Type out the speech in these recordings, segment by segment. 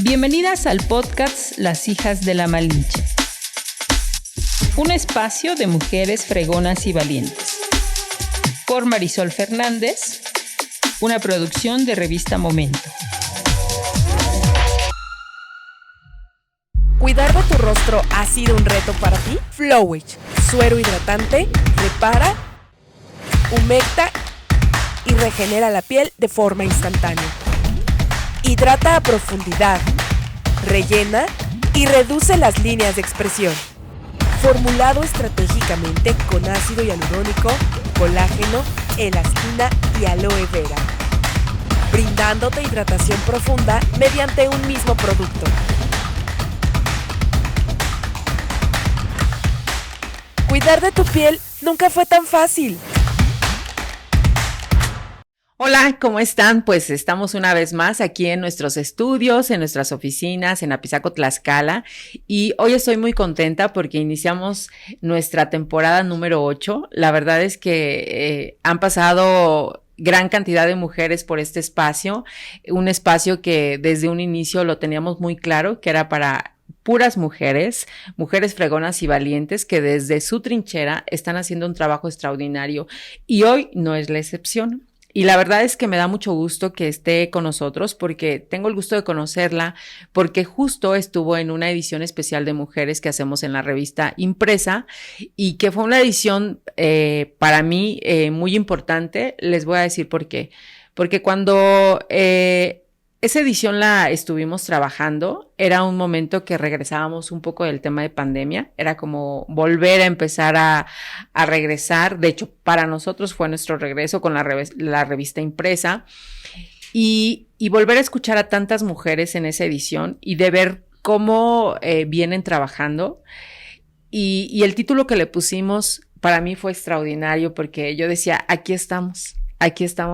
Bienvenidas al podcast Las Hijas de la Malinche, un espacio de mujeres fregonas y valientes. Por Marisol Fernández, una producción de Revista Momento. ¿Cuidar de tu rostro ha sido un reto para ti? Flowage, suero hidratante, repara, humecta y regenera la piel de forma instantánea. Hidrata a profundidad, rellena y reduce las líneas de expresión. Formulado estratégicamente con ácido hialurónico, colágeno, elastina y aloe vera, brindándote hidratación profunda mediante un mismo producto. Cuidar de tu piel nunca fue tan fácil. Hola, ¿cómo están? Pues estamos una vez más aquí en nuestros estudios, en nuestras oficinas, en Apizaco, Tlaxcala, y hoy estoy muy contenta porque iniciamos nuestra temporada número 8. La verdad es que han pasado gran cantidad de mujeres por este espacio, un espacio que desde un inicio lo teníamos muy claro, que era para puras mujeres fregonas y valientes que desde su trinchera están haciendo un trabajo extraordinario, y hoy no es la excepción. Y la verdad es que me da mucho gusto que esté con nosotros porque tengo el gusto de conocerla, porque justo estuvo en una edición especial de mujeres que hacemos en la revista impresa y que fue una edición para mí muy importante. Les voy a decir por qué. Porque cuando esa edición la estuvimos trabajando, era un momento que regresábamos un poco del tema de pandemia, era como volver a empezar a regresar. De hecho, para nosotros fue nuestro regreso con la revista impresa y volver a escuchar a tantas mujeres en esa edición y de ver cómo vienen trabajando. Y el título que le pusimos para mí fue extraordinario porque yo decía, aquí estamos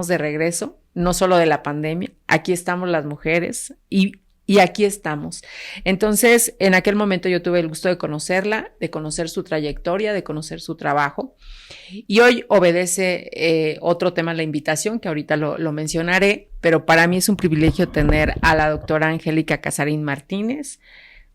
de regreso. No solo de la pandemia, aquí estamos las mujeres y aquí estamos. Entonces, en aquel momento yo tuve el gusto de conocerla, de conocer su trayectoria, de conocer su trabajo. Y hoy obedece otro tema, la invitación, que ahorita lo mencionaré, pero para mí es un privilegio tener a la doctora Angélica Casarín Martínez.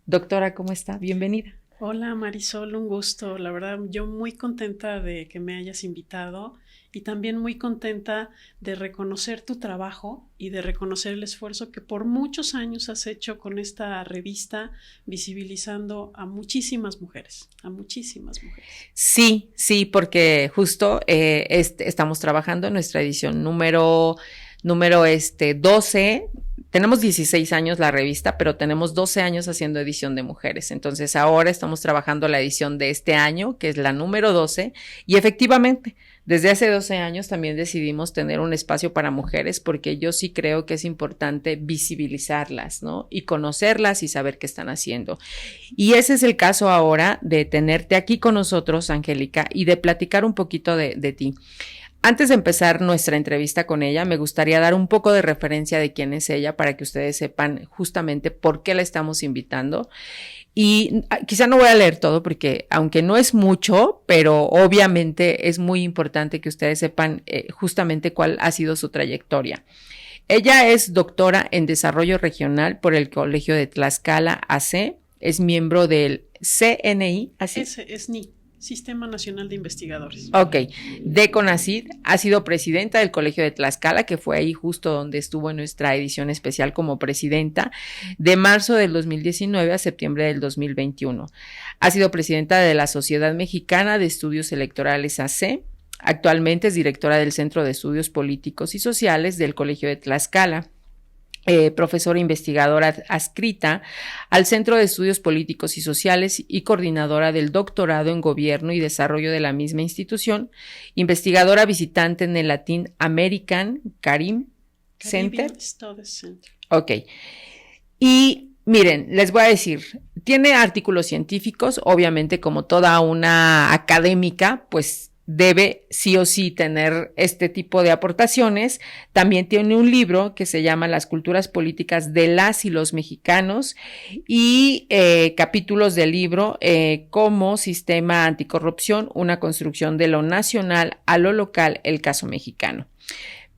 Doctora, ¿cómo está? Bienvenida. Hola Marisol, un gusto. La verdad, yo muy contenta de que me hayas invitado y también muy contenta de reconocer tu trabajo y de reconocer el esfuerzo que por muchos años has hecho con esta revista, visibilizando a muchísimas mujeres, Sí, porque justo estamos trabajando en nuestra edición número 12. Tenemos 16 años la revista, pero tenemos 12 años haciendo edición de mujeres. Entonces ahora estamos trabajando la edición de este año, que es la número 12, y efectivamente, desde hace 12 años también decidimos tener un espacio para mujeres, porque yo sí creo que es importante visibilizarlas, ¿no? Y conocerlas y saber qué están haciendo. Y ese es el caso ahora de tenerte aquí con nosotros, Angélica, y de platicar un poquito de ti. Antes de empezar nuestra entrevista con ella, me gustaría dar un poco de referencia de quién es ella para que ustedes sepan justamente por qué la estamos invitando. Y quizá no voy a leer todo porque aunque no es mucho, pero obviamente es muy importante que ustedes sepan justamente cuál ha sido su trayectoria. Ella es doctora en Desarrollo Regional por el Colegio de Tlaxcala AC, es miembro del CNI, ¿así? Es SNI. Sistema Nacional de Investigadores. Ok, de CONACYT, ha sido presidenta del Colegio de Tlaxcala, que fue ahí justo donde estuvo en nuestra edición especial como presidenta, de marzo del 2019 a septiembre del 2021. Ha sido presidenta de la Sociedad Mexicana de Estudios Electorales AC, actualmente es directora del Centro de Estudios Políticos y Sociales del Colegio de Tlaxcala. Profesora investigadora adscrita al Centro de Estudios Políticos y Sociales y coordinadora del doctorado en Gobierno y Desarrollo de la misma institución, investigadora visitante en el Latin American Caribbean Studies Center. Ok. Y miren, les voy a decir, tiene artículos científicos, obviamente como toda una académica, pues debe sí o sí tener este tipo de aportaciones. También tiene un libro que se llama Las culturas políticas de las y los mexicanos y capítulos del libro como Sistema Anticorrupción, una construcción de lo nacional a lo local, el caso mexicano.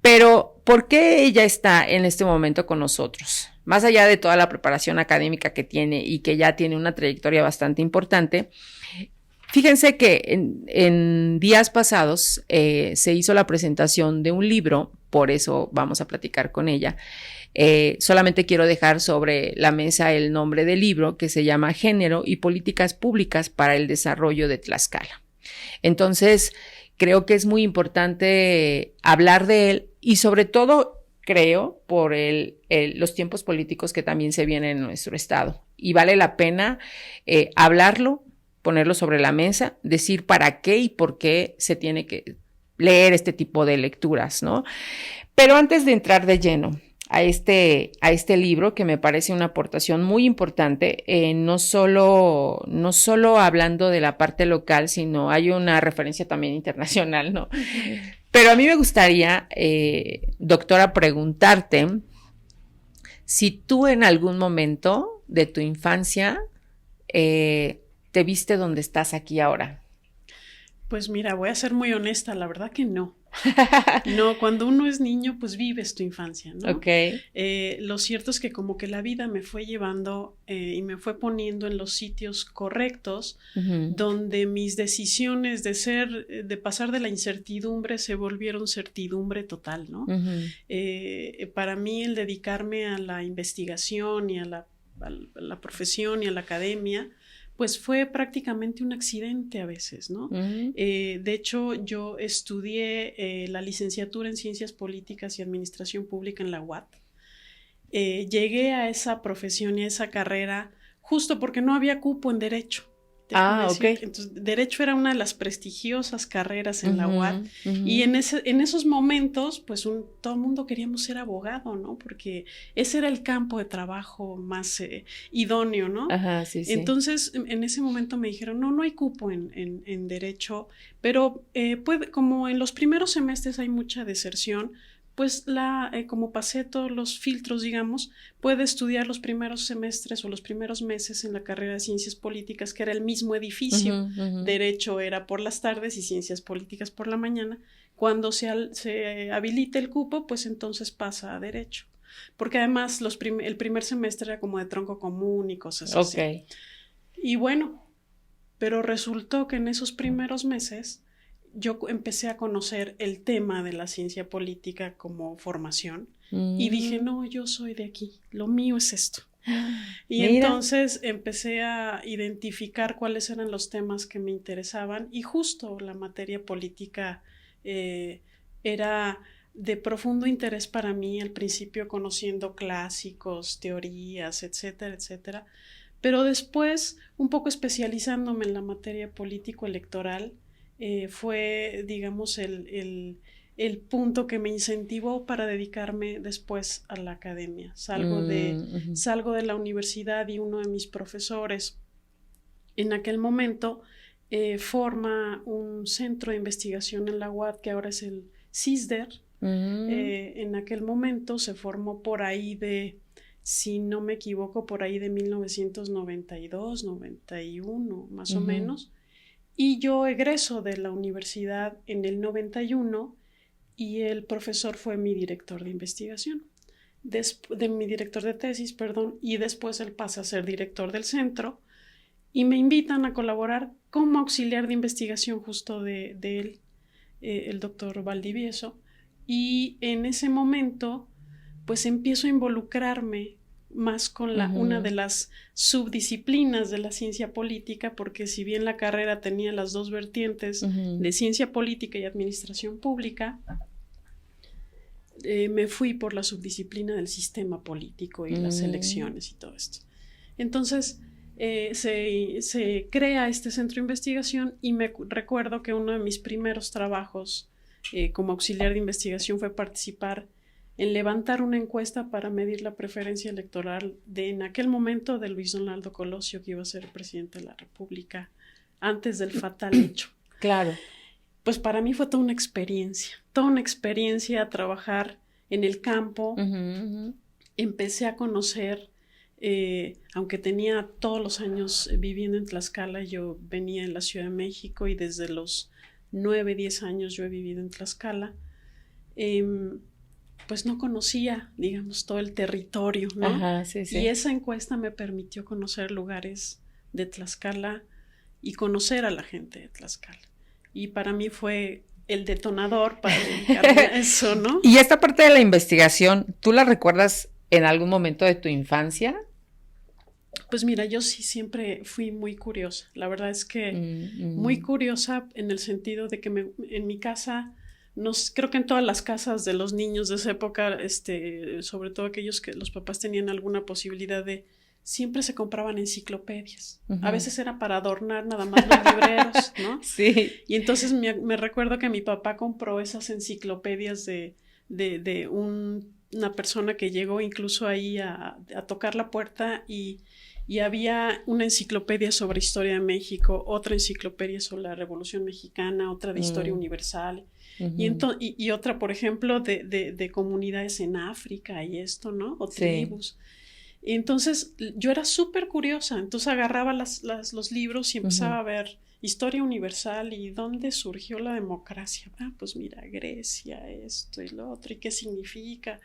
Pero, ¿por qué ella está en este momento con nosotros? Más allá de toda la preparación académica que tiene y que ya tiene una trayectoria bastante importante, fíjense que en días pasados se hizo la presentación de un libro, por eso vamos a platicar con ella. Solamente quiero dejar sobre la mesa el nombre del libro, que se llama Género y Políticas Públicas para el Desarrollo de Tlaxcala. Entonces, creo que es muy importante hablar de él y sobre todo, creo, por los tiempos políticos que también se vienen en nuestro estado. Y vale la pena hablarlo, ponerlo sobre la mesa, decir para qué y por qué se tiene que leer este tipo de lecturas, ¿no? Pero antes de entrar de lleno a este libro, que me parece una aportación muy importante, no solo hablando de la parte local, sino hay una referencia también internacional, ¿no? Pero a mí me gustaría, doctora, preguntarte si tú en algún momento de tu infancia te viste donde estás aquí ahora. Pues mira, voy a ser muy honesta, la verdad que no. No, cuando uno es niño, pues vives tu infancia, ¿no? Ok. Lo cierto es que como que la vida me fue llevando y me fue poniendo en los sitios correctos, donde mis decisiones de pasar de la incertidumbre se volvieron certidumbre total, ¿no? Para mí el dedicarme a la investigación y a la profesión y a la academia, pues fue prácticamente un accidente a veces, ¿no? De hecho, yo estudié la licenciatura en Ciencias Políticas y Administración Pública en la UAT. Llegué a esa profesión y a esa carrera justo porque no había cupo en Derecho. Ok. Entonces, Derecho era una de las prestigiosas carreras en la UAT y en esos momentos, pues todo el mundo queríamos ser abogado, ¿no? Porque ese era el campo de trabajo más idóneo, ¿no? Ajá, sí, sí. Entonces, en ese momento me dijeron, no hay cupo en Derecho, pero como en los primeros semestres hay mucha deserción, pues como pasé todos los filtros, digamos, puede estudiar los primeros semestres o los primeros meses en la carrera de Ciencias Políticas, que era el mismo edificio. Derecho era por las tardes y Ciencias Políticas por la mañana. Cuando se habilite el cupo, pues entonces pasa a Derecho. Porque además el primer semestre era como de tronco común y cosas así. Y bueno, pero resultó que en esos primeros meses yo empecé a conocer el tema de la ciencia política como formación y dije, no, yo soy de aquí, lo mío es esto. Y entonces empecé a identificar cuáles eran los temas que me interesaban y justo la materia política era de profundo interés para mí, al principio conociendo clásicos, teorías, etcétera, etcétera, pero después un poco especializándome en la materia político-electoral. Fue, digamos, el punto que me incentivó para dedicarme después a la academia. Salgo de la universidad y uno de mis profesores en aquel momento forma un centro de investigación en la UAT, que ahora es el CISDER. En aquel momento se formó por ahí si no me equivoco, por ahí de 1992, 91, más o menos. Y yo egreso de la universidad en el 91 y el profesor fue mi director de investigación, mi director de tesis, perdón, y después él pasa a ser director del centro y me invitan a colaborar como auxiliar de investigación justo de él, el doctor Valdivieso, y en ese momento pues empiezo a involucrarme más con una de las subdisciplinas de la ciencia política, porque si bien la carrera tenía las dos vertientes de ciencia política y administración pública, me fui por la subdisciplina del sistema político y las elecciones y todo esto. Entonces se crea este centro de investigación y me recuerdo que uno de mis primeros trabajos como auxiliar de investigación fue participar en levantar una encuesta para medir la preferencia electoral en aquel momento de Luis Donaldo Colosio, que iba a ser presidente de la República antes del fatal hecho. Claro. Pues para mí fue toda una experiencia trabajar en el campo. Empecé a conocer, aunque tenía todos los años viviendo en Tlaxcala, yo venía en la Ciudad de México y desde los 9, 10 años yo he vivido en Tlaxcala. pues no conocía, digamos, todo el territorio, ¿no? Ajá, sí, sí. Y esa encuesta me permitió conocer lugares de Tlaxcala y conocer a la gente de Tlaxcala. Y para mí fue el detonador para dedicarme a eso, ¿no? Y esta parte de la investigación, ¿tú la recuerdas en algún momento de tu infancia? Pues mira, yo sí siempre fui muy curiosa. La verdad es que muy curiosa en el sentido de que en mi casa, creo que en todas las casas de los niños de esa época, sobre todo aquellos que los papás tenían alguna posibilidad de, siempre se compraban enciclopedias. A veces era para adornar nada más los libreros, ¿no? Sí. Y entonces me recuerdo que mi papá compró esas enciclopedias de una persona que llegó incluso ahí a tocar la puerta y había una enciclopedia sobre historia de México, otra enciclopedia sobre la Revolución Mexicana, otra de historia universal, y otra, por ejemplo, de comunidades en África y esto, ¿no? O tribus. Y entonces yo era súper curiosa, entonces agarraba los libros y empezaba a ver historia universal y dónde surgió la democracia. Pues mira, Grecia, esto y lo otro, y qué significa.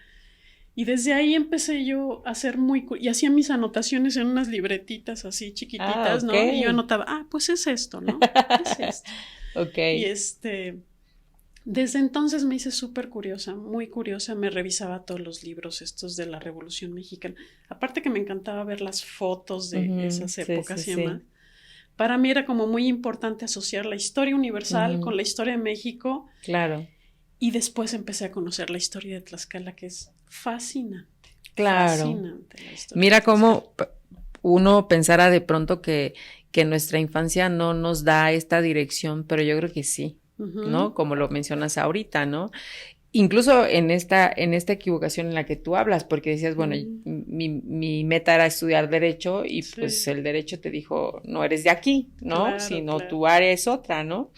Y desde ahí empecé yo a ser y hacía mis anotaciones en unas libretitas así chiquititas, ¿no? Y yo anotaba, pues es esto, ¿no? Es esto. Okay. Y desde entonces me hice súper curiosa, muy curiosa, me revisaba todos los libros estos de la Revolución Mexicana. Aparte que me encantaba ver las fotos de esas épocas y demás. Para mí era como muy importante asociar la historia universal con la historia de México. Claro. Y después empecé a conocer la historia de Tlaxcala, que es fascinante. Claro. Fascinante la historia. Mira cómo uno pensara de pronto que nuestra infancia no nos da esta dirección, pero yo creo que sí, ¿no? Como lo mencionas ahorita, ¿no? Incluso en esta equivocación en la que tú hablas, porque decías, bueno, mi meta era estudiar Derecho y pues el Derecho te dijo, no eres de aquí, ¿no? Claro, sino tu área es otra, ¿no?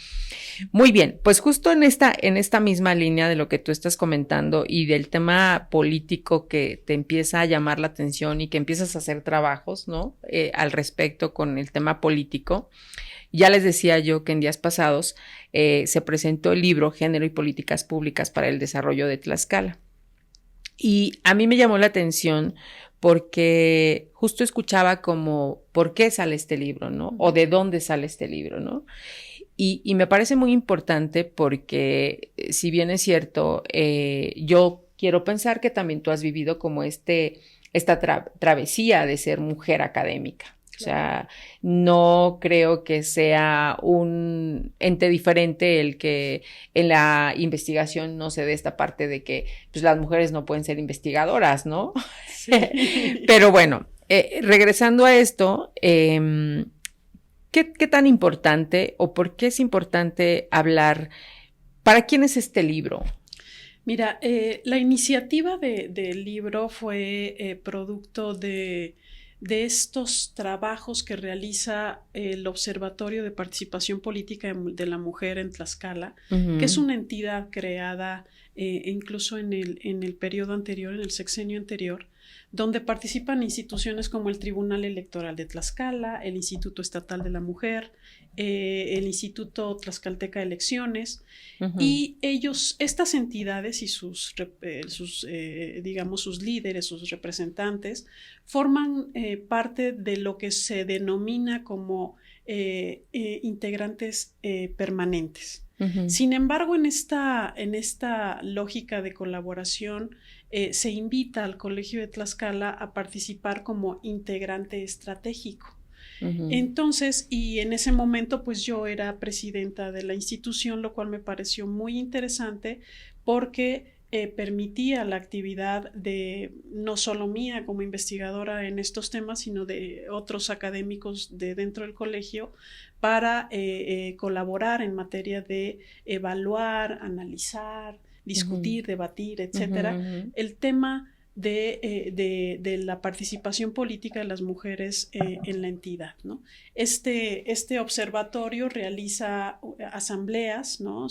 Muy bien, pues justo en esta misma línea de lo que tú estás comentando y del tema político que te empieza a llamar la atención y que empiezas a hacer trabajos, ¿no? Al respecto con el tema político. Ya les decía yo que en días pasados se presentó el libro Género y Políticas Públicas para el Desarrollo de Tlaxcala. Y a mí me llamó la atención porque justo escuchaba como, ¿por qué sale este libro, no? O ¿de dónde sale este libro, no? Y me parece muy importante porque, si bien es cierto, yo quiero pensar que también tú has vivido como esta travesía de ser mujer académica. O sea, no creo que sea un ente diferente el que en la investigación no se dé esta parte de que pues, las mujeres no pueden ser investigadoras, ¿no? Sí. Pero bueno, regresando a esto, ¿qué tan importante o por qué es importante hablar? ¿Para quién es este libro? Mira, la iniciativa del libro fue producto de estos trabajos que realiza el Observatorio de Participación Política de la Mujer en Tlaxcala, que es una entidad creada incluso en el periodo anterior, en el sexenio anterior, donde participan instituciones como el Tribunal Electoral de Tlaxcala, el Instituto Estatal de la Mujer, el Instituto Tlaxcalteca de Elecciones, y estas entidades y sus líderes, sus representantes, forman parte de lo que se denomina como integrantes permanentes. Sin embargo, en esta lógica de colaboración, se invita al Colegio de Tlaxcala a participar como integrante estratégico. Entonces, y en ese momento, pues yo era presidenta de la institución, lo cual me pareció muy interesante porque permitía la actividad de no solo mía como investigadora en estos temas, sino de otros académicos de dentro del colegio para colaborar en materia de evaluar, analizar, discutir, debatir, etcétera, el tema de la participación política de las mujeres en la entidad, ¿no? Este observatorio realiza asambleas, ¿no?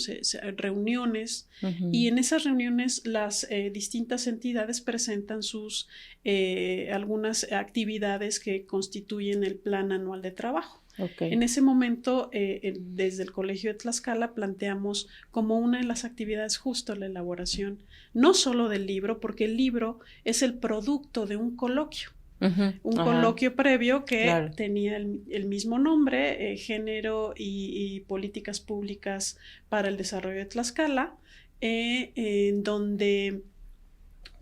Reuniones, y en esas reuniones las distintas entidades presentan algunas actividades que constituyen el plan anual de trabajo. Okay. En ese momento, desde el Colegio de Tlaxcala, planteamos como una de las actividades justo la elaboración, no solo del libro, porque el libro es el producto de un coloquio. Un coloquio previo que tenía el mismo nombre, Género y Políticas Públicas para el Desarrollo de Tlaxcala, en donde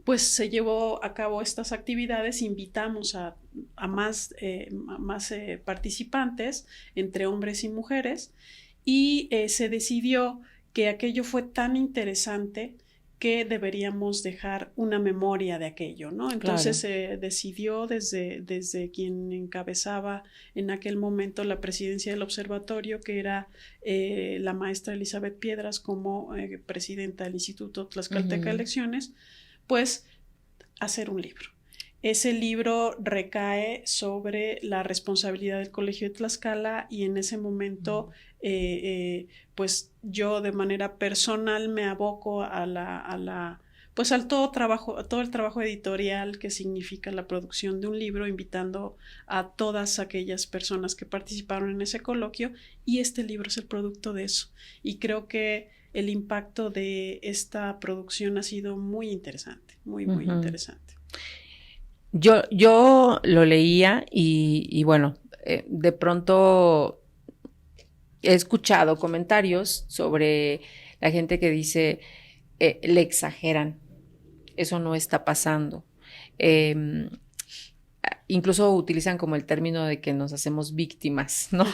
pues se llevó a cabo estas actividades, invitamos a más participantes, entre hombres y mujeres, y se decidió que aquello fue tan interesante que deberíamos dejar una memoria de aquello, ¿no? Entonces se decidió desde quien encabezaba en aquel momento la presidencia del observatorio, que era la maestra Elizabeth Piedras, como presidenta del Instituto Tlaxcalteca de Elecciones, pues hacer un libro. Ese libro recae sobre la responsabilidad del Colegio de Tlaxcala y en ese momento pues yo de manera personal me aboco pues al todo el trabajo editorial que significa la producción de un libro, invitando a todas aquellas personas que participaron en ese coloquio, y este libro es el producto de eso, y creo que el impacto de esta producción ha sido muy interesante, muy interesante. Yo lo leía y bueno, de pronto he escuchado comentarios sobre la gente que dice, le exageran, eso no está pasando. Incluso utilizan como el término de que nos hacemos víctimas, ¿no?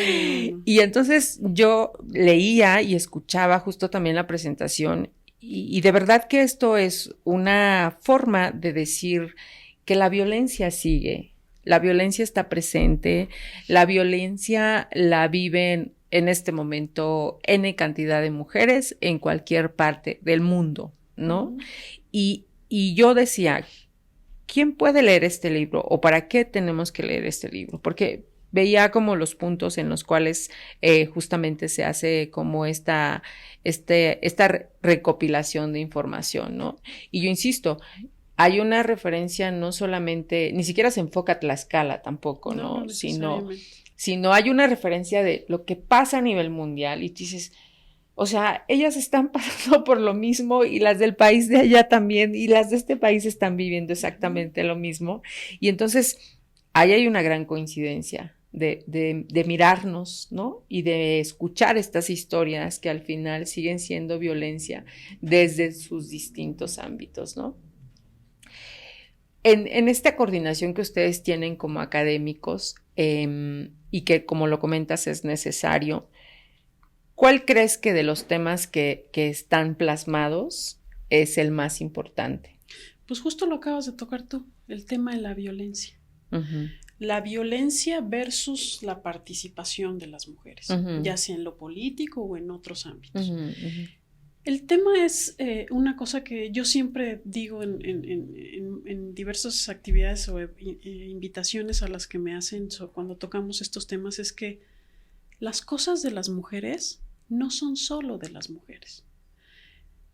Sí. Y entonces yo leía y escuchaba justo también la presentación y de verdad que esto es una forma de decir que la violencia sigue, la violencia está presente, la violencia la viven en este momento N cantidad de mujeres en cualquier parte del mundo, ¿no? Y yo decía, ¿quién puede leer este libro o para qué tenemos que leer este libro? Porque veía como los puntos en los cuales justamente se hace como esta recopilación de información, ¿no? Y yo insisto, hay una referencia no solamente, ni siquiera se enfoca a Tlaxcala tampoco, ¿no? Sino hay una referencia de lo que pasa a nivel mundial y dices, o sea, ellas están pasando por lo mismo y las del país de allá también y las de este país están viviendo exactamente lo mismo. Y entonces ahí hay una gran coincidencia de mirarnos, ¿no? Y de escuchar estas historias que al final siguen siendo violencia desde sus distintos ámbitos, ¿no? En esta coordinación que ustedes tienen como académicos y que, como lo comentas, es necesario, ¿cuál crees que de los temas que están plasmados es el más importante? Pues justo lo acabas de tocar tú, el tema de la violencia. La violencia versus la participación de las mujeres, ya sea en lo político o en otros ámbitos. El tema es una cosa que yo siempre digo en diversas actividades o invitaciones a las que me hacen cuando tocamos estos temas, es que las cosas de las mujeres no son solo de las mujeres,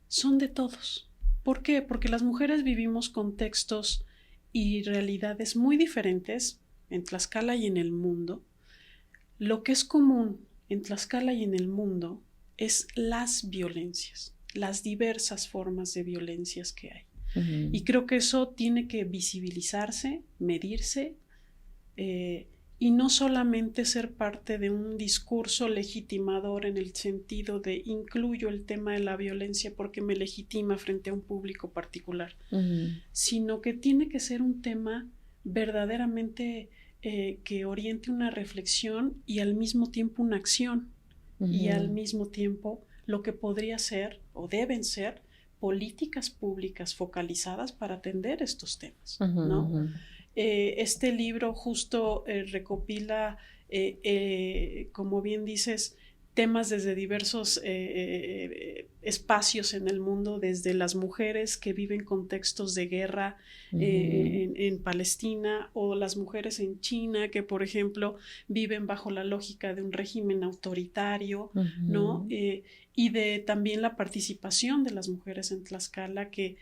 son de todos. ¿Por qué? Porque las mujeres vivimos contextos y realidades muy diferentes en Tlaxcala y en el mundo. Lo que es común en Tlaxcala y en el mundo es las violencias, las diversas formas de violencias que hay. Y creo que eso tiene que visibilizarse, medirse, y no solamente ser parte de un discurso legitimador en el sentido de incluyo el tema de la violencia porque me legitima frente a un público particular, sino que tiene que ser un tema verdaderamente que oriente una reflexión y al mismo tiempo una acción. Y al mismo tiempo lo que podría ser o deben ser políticas públicas focalizadas para atender estos temas, ¿no? Este libro justo recopila, como bien dices, temas desde diversos espacios en el mundo, desde las mujeres que viven contextos de guerra en Palestina, o las mujeres en China que, por ejemplo, viven bajo la lógica de un régimen autoritario, ¿no? Y de también la participación de las mujeres en Tlaxcala, que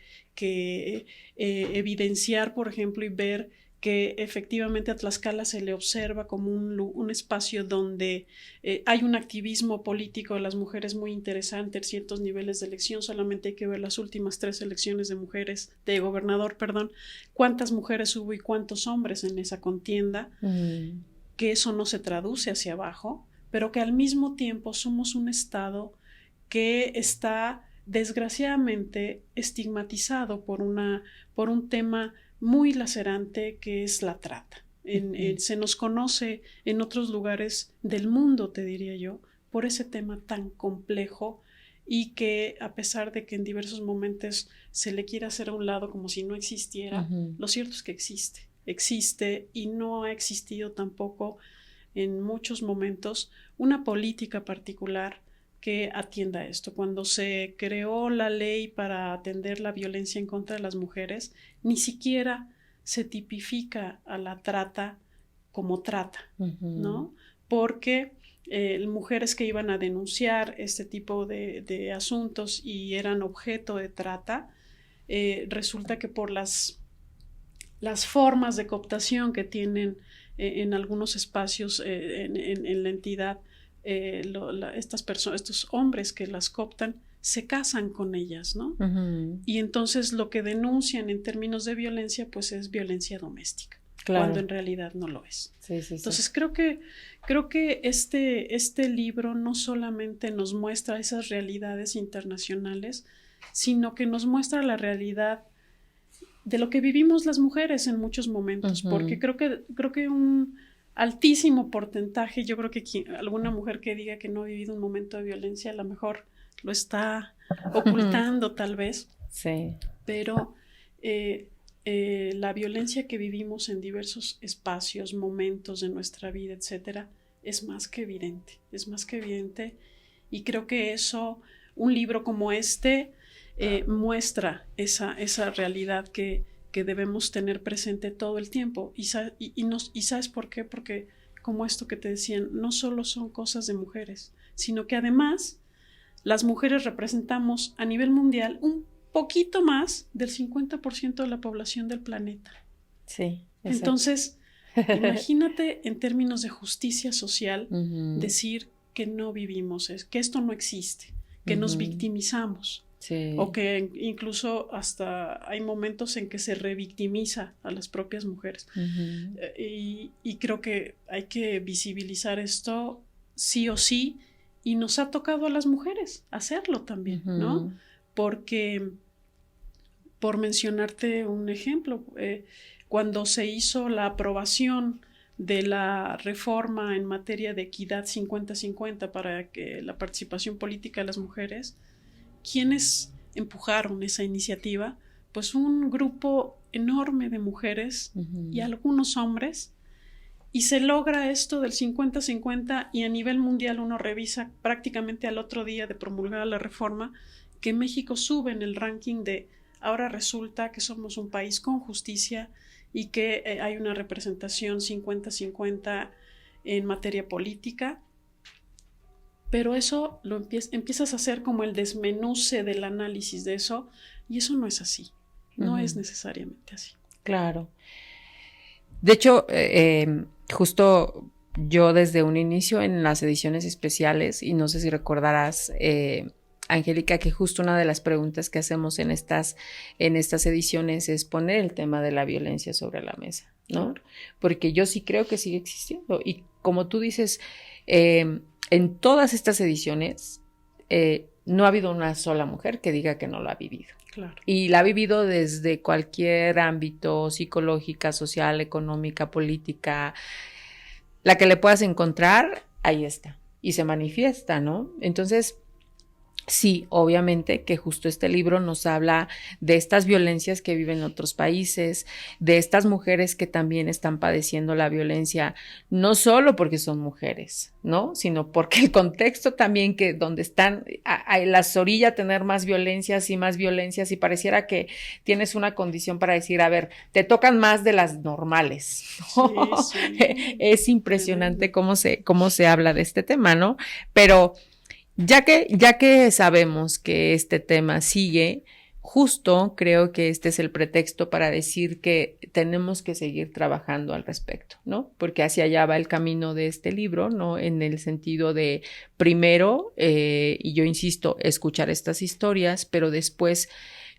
evidenciar, por ejemplo, y ver que efectivamente a Tlaxcala se le observa como un espacio donde hay un activismo político de las mujeres muy interesante en ciertos niveles de elección. Solamente hay que ver las últimas 3 elecciones de gobernador, cuántas mujeres hubo y cuántos hombres en esa contienda, que eso no se traduce hacia abajo, pero que al mismo tiempo somos un estado que está desgraciadamente estigmatizado por un tema muy lacerante, que es la trata. Se nos conoce en otros lugares del mundo, te diría yo, por ese tema tan complejo, y que a pesar de que en diversos momentos se le quiera hacer a un lado como si no existiera, lo cierto es que existe, y no ha existido tampoco en muchos momentos una política particular que atienda esto. Cuando se creó la ley para atender la violencia en contra de las mujeres, ni siquiera se tipifica a la trata como trata, ¿no? Porque mujeres que iban a denunciar este tipo de asuntos y eran objeto de trata, resulta que por las formas de cooptación que tienen en algunos espacios en la entidad, estos hombres que las cooptan se casan con ellas, ¿no? Y entonces lo que denuncian en términos de violencia, pues es violencia doméstica, cuando en realidad no lo es. Entonces creo que este libro no solamente nos muestra esas realidades internacionales, sino que nos muestra la realidad de lo que vivimos las mujeres en muchos momentos, porque creo que un altísimo porcentaje, yo creo que alguna mujer que diga que no ha vivido un momento de violencia, a lo mejor lo está ocultando tal vez, pero la violencia que vivimos en diversos espacios, momentos de nuestra vida, etcétera, es más que evidente, y creo que eso, un libro como este, muestra esa realidad que debemos tener presente todo el tiempo. Y ¿sabes por qué? Porque, como esto que te decían, no solo son cosas de mujeres, sino que además las mujeres representamos a nivel mundial un poquito más del 50% de la población del planeta. Sí. Exacto. Entonces, imagínate en términos de justicia social, decir que no vivimos, que esto no existe, que nos victimizamos. O que incluso hasta hay momentos en que se revictimiza a las propias mujeres. Y creo que hay que visibilizar esto sí o sí, y nos ha tocado a las mujeres hacerlo también, ¿no? Porque, por mencionarte un ejemplo, cuando se hizo la aprobación de la reforma en materia de equidad 50-50 para que la participación política de las mujeres, ¿quiénes empujaron esa iniciativa? Pues un grupo enorme de mujeres y algunos hombres, y se logra esto del 50-50, y a nivel mundial uno revisa prácticamente al otro día de promulgada la reforma que México sube en el ranking de ahora resulta que somos un país con justicia y que hay una representación 50-50 en materia política. Pero eso lo empiezas a hacer como el desmenuce del análisis de eso, y eso no es así, no es necesariamente así. Claro. De hecho, justo yo desde un inicio en las ediciones especiales, y no sé si recordarás, Angélica, que justo una de las preguntas que hacemos en estas ediciones es poner el tema de la violencia sobre la mesa, ¿no? Claro. Porque yo sí creo que sigue existiendo, y como tú dices, en todas estas ediciones no ha habido una sola mujer que diga que no lo ha vivido. Claro. Y la ha vivido desde cualquier ámbito, psicológica, social, económica, política, la que le puedas encontrar, ahí está. Y se manifiesta, ¿no? Entonces, sí, obviamente que justo este libro nos habla de estas violencias que viven en otros países, de estas mujeres que también están padeciendo la violencia, no solo porque son mujeres, ¿no? Sino porque el contexto también, que donde están a las orillas tener más violencias, y pareciera que tienes una condición para decir, a ver, te tocan más de las normales, ¿no? Sí. Es impresionante cómo se habla de este tema, ¿no? Pero ya que sabemos que este tema sigue, justo creo que este es el pretexto para decir que tenemos que seguir trabajando al respecto, ¿no? Porque hacia allá va el camino de este libro, ¿no? En el sentido de, primero, y yo insisto, escuchar estas historias, pero después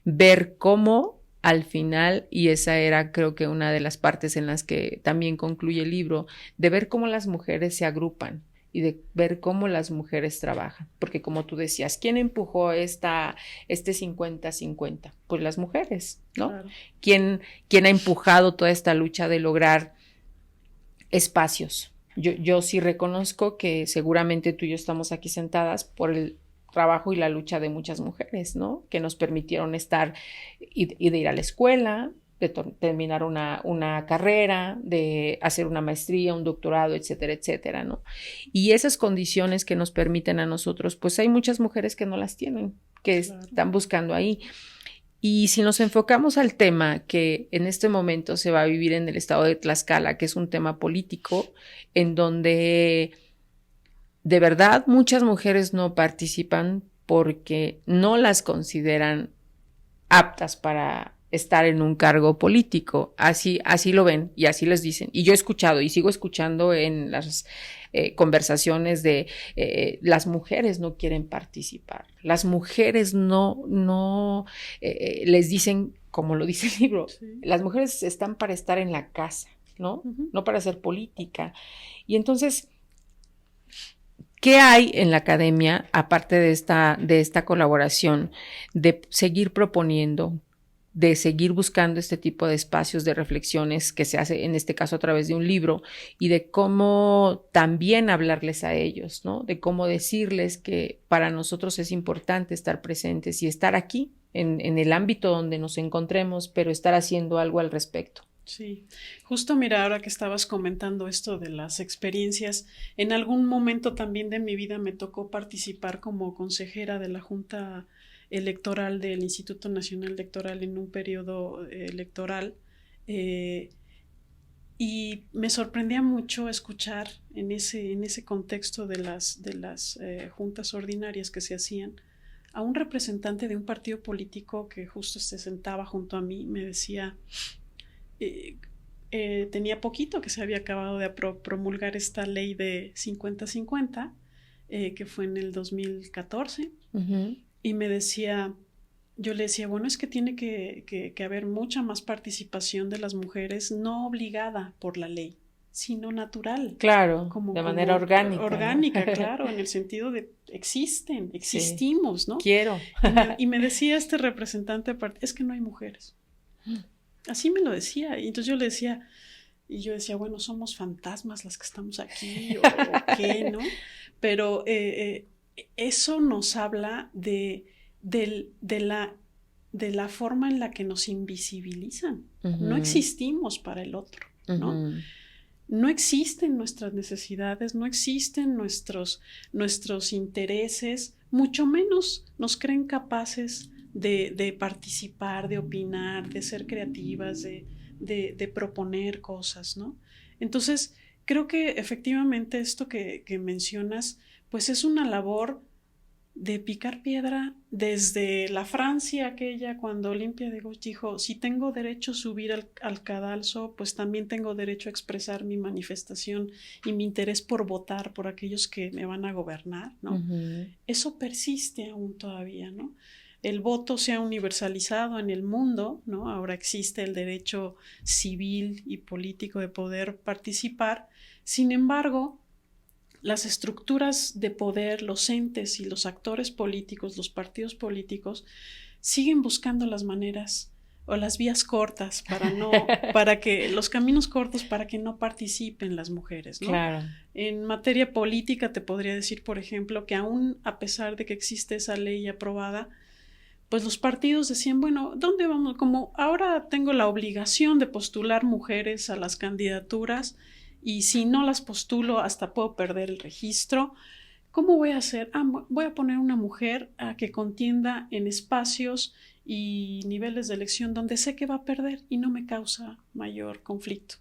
ver cómo al final, y esa era creo que una de las partes en las que también concluye el libro, de ver cómo las mujeres se agrupan y de ver cómo las mujeres trabajan, porque como tú decías, ¿quién empujó este 50-50? Pues las mujeres, ¿no? Claro. ¿Quién ha empujado toda esta lucha de lograr espacios? Yo sí reconozco que seguramente tú y yo estamos aquí sentadas por el trabajo y la lucha de muchas mujeres, ¿no? Que nos permitieron estar y de ir a la escuela, de terminar una carrera, de hacer una maestría, un doctorado, etcétera, etcétera, ¿no? Y esas condiciones que nos permiten a nosotros, pues hay muchas mujeres que no las tienen, que claro, están buscando ahí. Y si nos enfocamos al tema que en este momento se va a vivir en el estado de Tlaxcala, que es un tema político, en donde de verdad muchas mujeres no participan porque no las consideran aptas para estar en un cargo político, así lo ven y así les dicen. Y yo he escuchado y sigo escuchando en las conversaciones de las mujeres no quieren participar, las mujeres no les dicen, como lo dice el libro, sí, las mujeres están para estar en la casa, ¿no? No para hacer política. Y entonces, ¿qué hay en la academia, aparte de esta colaboración, de seguir proponiendo, de seguir buscando este tipo de espacios de reflexiones que se hace en este caso a través de un libro y de cómo también hablarles a ellos, ¿no? De cómo decirles que para nosotros es importante estar presentes y estar aquí en el ámbito donde nos encontremos, pero estar haciendo algo al respecto. Sí, justo mira, ahora que estabas comentando esto de las experiencias, en algún momento también de mi vida me tocó participar como consejera de la Junta Electoral del Instituto Nacional Electoral en un periodo electoral y me sorprendía mucho escuchar en ese contexto de las juntas ordinarias que se hacían a un representante de un partido político que justo se sentaba junto a mí, me decía, tenía poquito que se había acabado de promulgar esta ley de 50-50 que fue en el 2014 y me decía, yo le decía, bueno, es que tiene que haber mucha más participación de las mujeres, no obligada por la ley, sino natural. Claro, de manera orgánica. Orgánica, ¿no? Claro, en el sentido de existimos, ¿no? Quiero. Y me decía este representante, es que no hay mujeres. Así me lo decía, y entonces yo le decía, y yo decía, bueno, somos fantasmas las que estamos aquí, o qué, ¿no? Pero eso nos habla de la forma en la que nos invisibilizan. No existimos para el otro, ¿no? No existen nuestras necesidades, no existen nuestros intereses, mucho menos nos creen capaces de participar, de opinar, de ser creativas, de proponer cosas, ¿no? Entonces, creo que efectivamente esto que mencionas, pues es una labor de picar piedra desde la Francia aquella, cuando Olimpia de Gauche dijo, si tengo derecho a subir al cadalso, pues también tengo derecho a expresar mi manifestación y mi interés por votar por aquellos que me van a gobernar, ¿no? Eso persiste aún todavía, ¿no? El voto se ha universalizado en el mundo, ¿no? Ahora existe el derecho civil y político de poder participar. Sin embargo, las estructuras de poder, los entes y los actores políticos, los partidos políticos, siguen buscando las maneras o las vías cortas los caminos cortos para que no participen las mujeres, ¿no? Claro. En materia política te podría decir, por ejemplo, que aún a pesar de que existe esa ley aprobada, pues los partidos decían, bueno, ¿dónde vamos? Como ahora tengo la obligación de postular mujeres a las candidaturas y si no las postulo hasta puedo perder el registro, ¿cómo voy a hacer? Voy a poner una mujer a que contienda en espacios y niveles de elección donde sé que va a perder y no me causa mayor conflicto,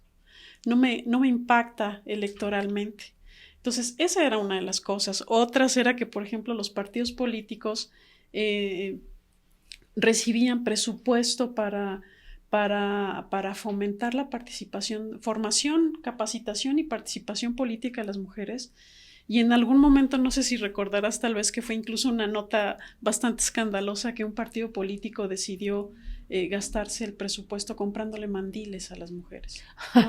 no me impacta electoralmente. Entonces, esa era una de las cosas. Otras era que, por ejemplo, los partidos políticos recibían presupuesto para fomentar la participación, formación, capacitación y participación política de las mujeres. Y en algún momento, no sé si recordarás tal vez que fue incluso una nota bastante escandalosa que un partido político decidió gastarse el presupuesto comprándole mandiles a las mujeres, ¿no?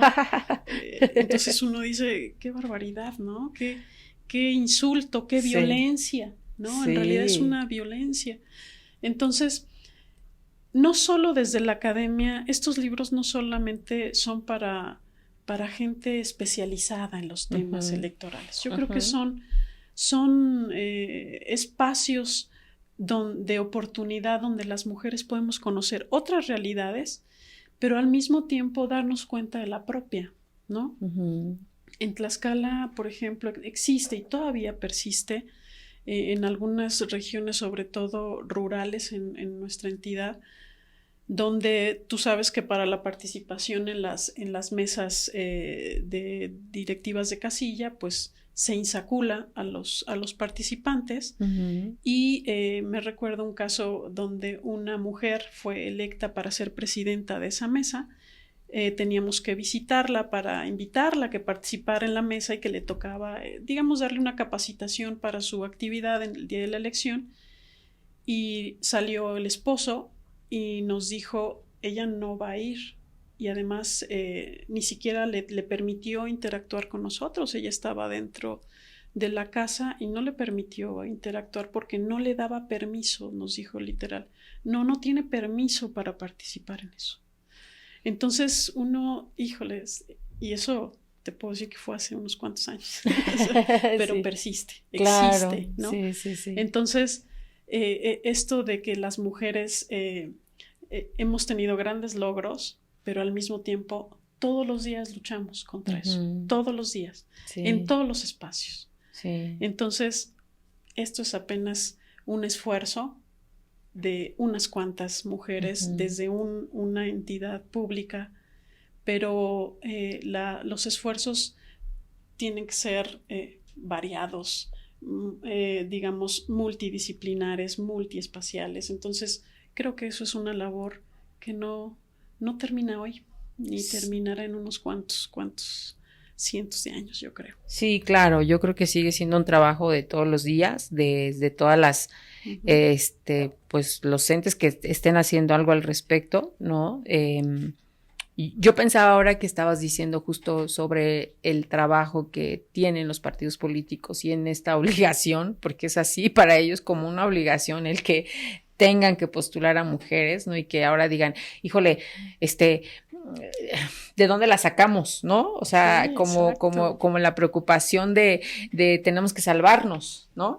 Entonces uno dice, qué barbaridad, ¿no? Qué insulto, qué violencia, ¿no? En realidad es una violencia. Entonces, no solo desde la academia, estos libros no solamente son para gente especializada en los temas electorales. Yo creo que son espacios de oportunidad donde las mujeres podemos conocer otras realidades, pero al mismo tiempo darnos cuenta de la propia, ¿no? En Tlaxcala, por ejemplo, existe y todavía persiste en algunas regiones, sobre todo rurales en nuestra entidad, donde tú sabes que para la participación en las mesas de directivas de casilla, pues se insacula a los participantes. Y me recuerdo un caso donde una mujer fue electa para ser presidenta de esa mesa. Teníamos que visitarla para invitarla a que participara en la mesa y que le tocaba, digamos, darle una capacitación para su actividad en el día de la elección. Y salió el esposo y nos dijo, ella no va a ir, y además ni siquiera le permitió interactuar con nosotros. Ella estaba dentro de la casa y no le permitió interactuar porque no le daba permiso, nos dijo literal. No tiene permiso para participar en eso. Entonces uno, híjoles, y eso te puedo decir que fue hace unos cuantos años, pero sí, persiste, claro, existe, ¿no? Sí. Entonces, esto de que las mujeres hemos tenido grandes logros, pero al mismo tiempo todos los días luchamos contra eso, todos los días, en todos los espacios. Entonces, esto es apenas un esfuerzo de unas cuantas mujeres desde una entidad pública, pero los esfuerzos tienen que ser variados, digamos, multidisciplinares, multiespaciales. Entonces, creo que eso es una labor que no termina hoy, ni terminará en unos cuantos cientos de años, yo creo. Sí, claro, yo creo que sigue siendo un trabajo de todos los días, desde todas las, pues los entes que estén haciendo algo al respecto, ¿no? Yo pensaba ahora que estabas diciendo justo sobre el trabajo que tienen los partidos políticos y en esta obligación, porque es así para ellos como una obligación el que tengan que postular a mujeres, ¿no? Y que ahora digan, híjole, ¿de dónde la sacamos, no? O sea, sí, como la preocupación de tenemos que salvarnos, ¿no?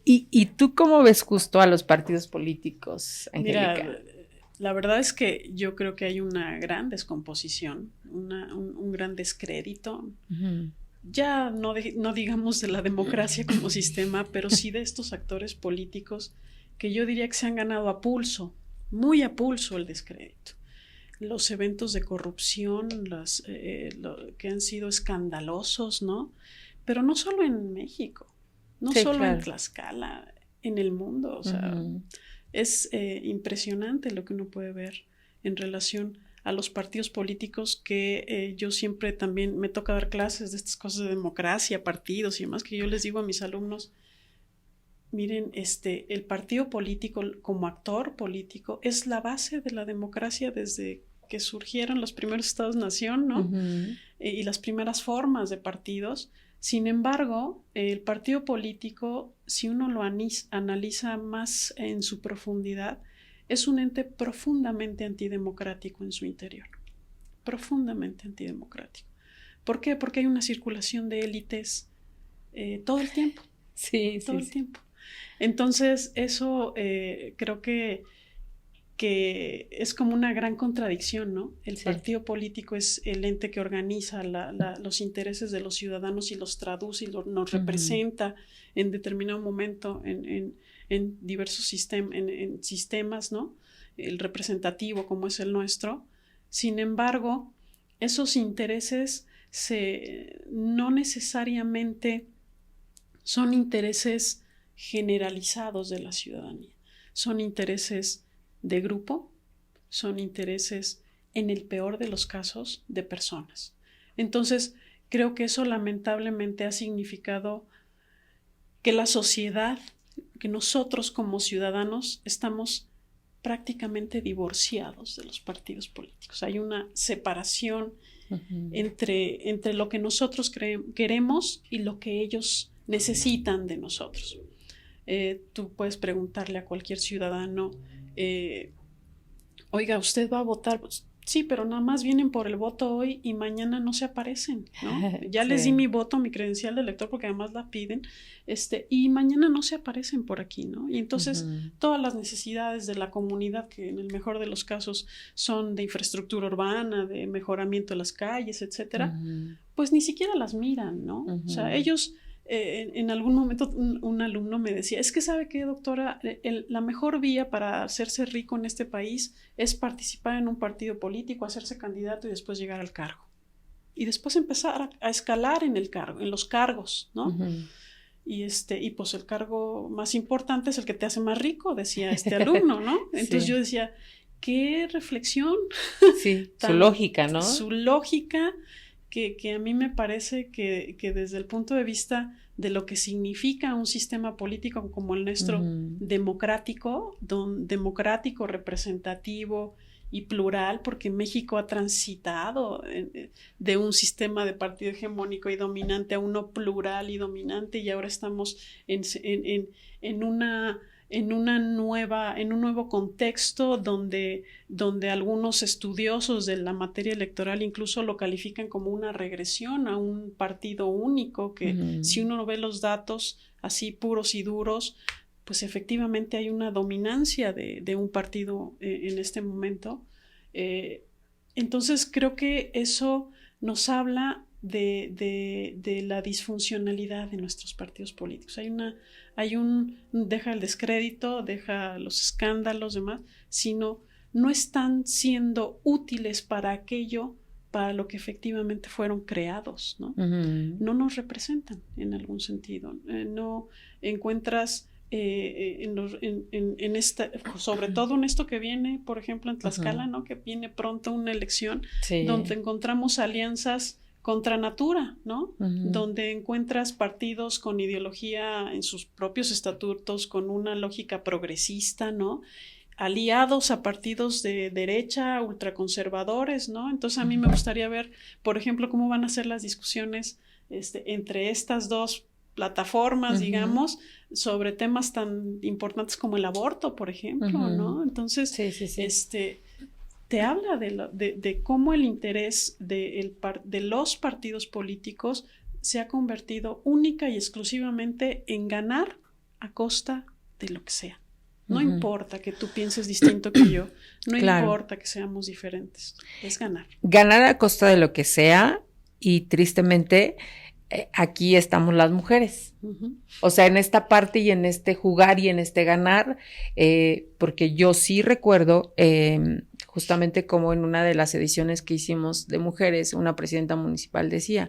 ¿Y tú cómo ves justo a los partidos políticos, Angélica? Mira, la verdad es que yo creo que hay una gran descomposición, un gran descrédito. Ya no digamos de la democracia como sistema, pero sí de estos actores políticos que yo diría que se han ganado a pulso, muy a pulso el descrédito. Los eventos de corrupción, que han sido escandalosos, ¿no? Pero no solo en México, no solo en Tlaxcala, en el mundo. O sea, es impresionante lo que uno puede ver en relación a los partidos políticos que yo siempre también me toca dar clases de estas cosas de democracia, partidos y demás, que yo les digo a mis alumnos, miren, el partido político como actor político es la base de la democracia desde que surgieron los primeros estados-nación, ¿no? Y las primeras formas de partidos. Sin embargo, el partido político, si uno lo analiza más en su profundidad, es un ente profundamente antidemocrático en su interior. Profundamente antidemocrático. ¿Por qué? Porque hay una circulación de élites todo el tiempo. Todo el tiempo. Entonces, eso creo que es como una gran contradicción, ¿no? El partido político es el ente que organiza los intereses de los ciudadanos y los traduce y nos representa en determinado momento en diversos sistemas, ¿no? El representativo como es el nuestro. Sin embargo, esos intereses no necesariamente son intereses generalizados de la ciudadanía. son intereses de grupo, son intereses, en el peor de los casos, de personas. Entonces, creo que eso lamentablemente ha significado que la sociedad, que nosotros como ciudadanos estamos prácticamente divorciados de los partidos políticos. Hay una separación entre lo que nosotros queremos y lo que ellos necesitan de nosotros. Tú puedes preguntarle a cualquier ciudadano, oiga, ¿usted va a votar? Pues, sí, pero nada más vienen por el voto hoy y mañana no se aparecen, ¿no? Ya les di mi voto, mi credencial de elector, porque además la piden, y mañana no se aparecen por aquí, ¿no? Y entonces todas las necesidades de la comunidad, que en el mejor de los casos son de infraestructura urbana, de mejoramiento de las calles, etcétera, pues ni siquiera las miran, ¿no? O sea, ellos... en algún momento un alumno me decía, es que ¿sabe qué, doctora? La mejor vía para hacerse rico en este país es participar en un partido político, hacerse candidato y después llegar al cargo. Y después empezar a escalar en el cargo, en los cargos, ¿no? Y pues el cargo más importante es el que te hace más rico, decía este alumno, ¿no? Entonces yo decía, qué reflexión. Sí, su lógica, ¿no? Su lógica. Que a mí me parece que desde el punto de vista de lo que significa un sistema político como el nuestro, democrático, representativo y plural, porque México ha transitado de un sistema de partido hegemónico y dominante a uno plural y dominante, y ahora estamos en un nuevo contexto donde algunos estudiosos de la materia electoral incluso lo califican como una regresión a un partido único, que si uno ve los datos así puros y duros, pues efectivamente hay una dominancia de un partido en este momento. Entonces creo que eso nos habla de la disfuncionalidad de nuestros partidos políticos. Deja el descrédito, deja los escándalos, demás, sino no están siendo útiles para aquello para lo que efectivamente fueron creados, ¿no? No nos representan en algún sentido. No encuentras sobre todo en esto que viene, por ejemplo, en Tlaxcala, ¿no? Que viene pronto una elección donde encontramos alianzas contra natura, ¿no? Donde encuentras partidos con ideología en sus propios estatutos, con una lógica progresista, ¿no? Aliados a partidos de derecha, ultraconservadores, ¿no? Entonces a mí me gustaría ver, por ejemplo, cómo van a ser las discusiones entre estas dos plataformas, digamos, sobre temas tan importantes como el aborto, por ejemplo, ¿no? Entonces, te habla de cómo el interés de los partidos políticos se ha convertido única y exclusivamente en ganar a costa de lo que sea. No importa que tú pienses distinto que yo, no importa que seamos diferentes, es ganar. Ganar a costa de lo que sea, y tristemente aquí estamos las mujeres. O sea, en esta parte y en este jugar y en este ganar, porque yo sí recuerdo, justamente como en una de las ediciones que hicimos de mujeres, una presidenta municipal decía,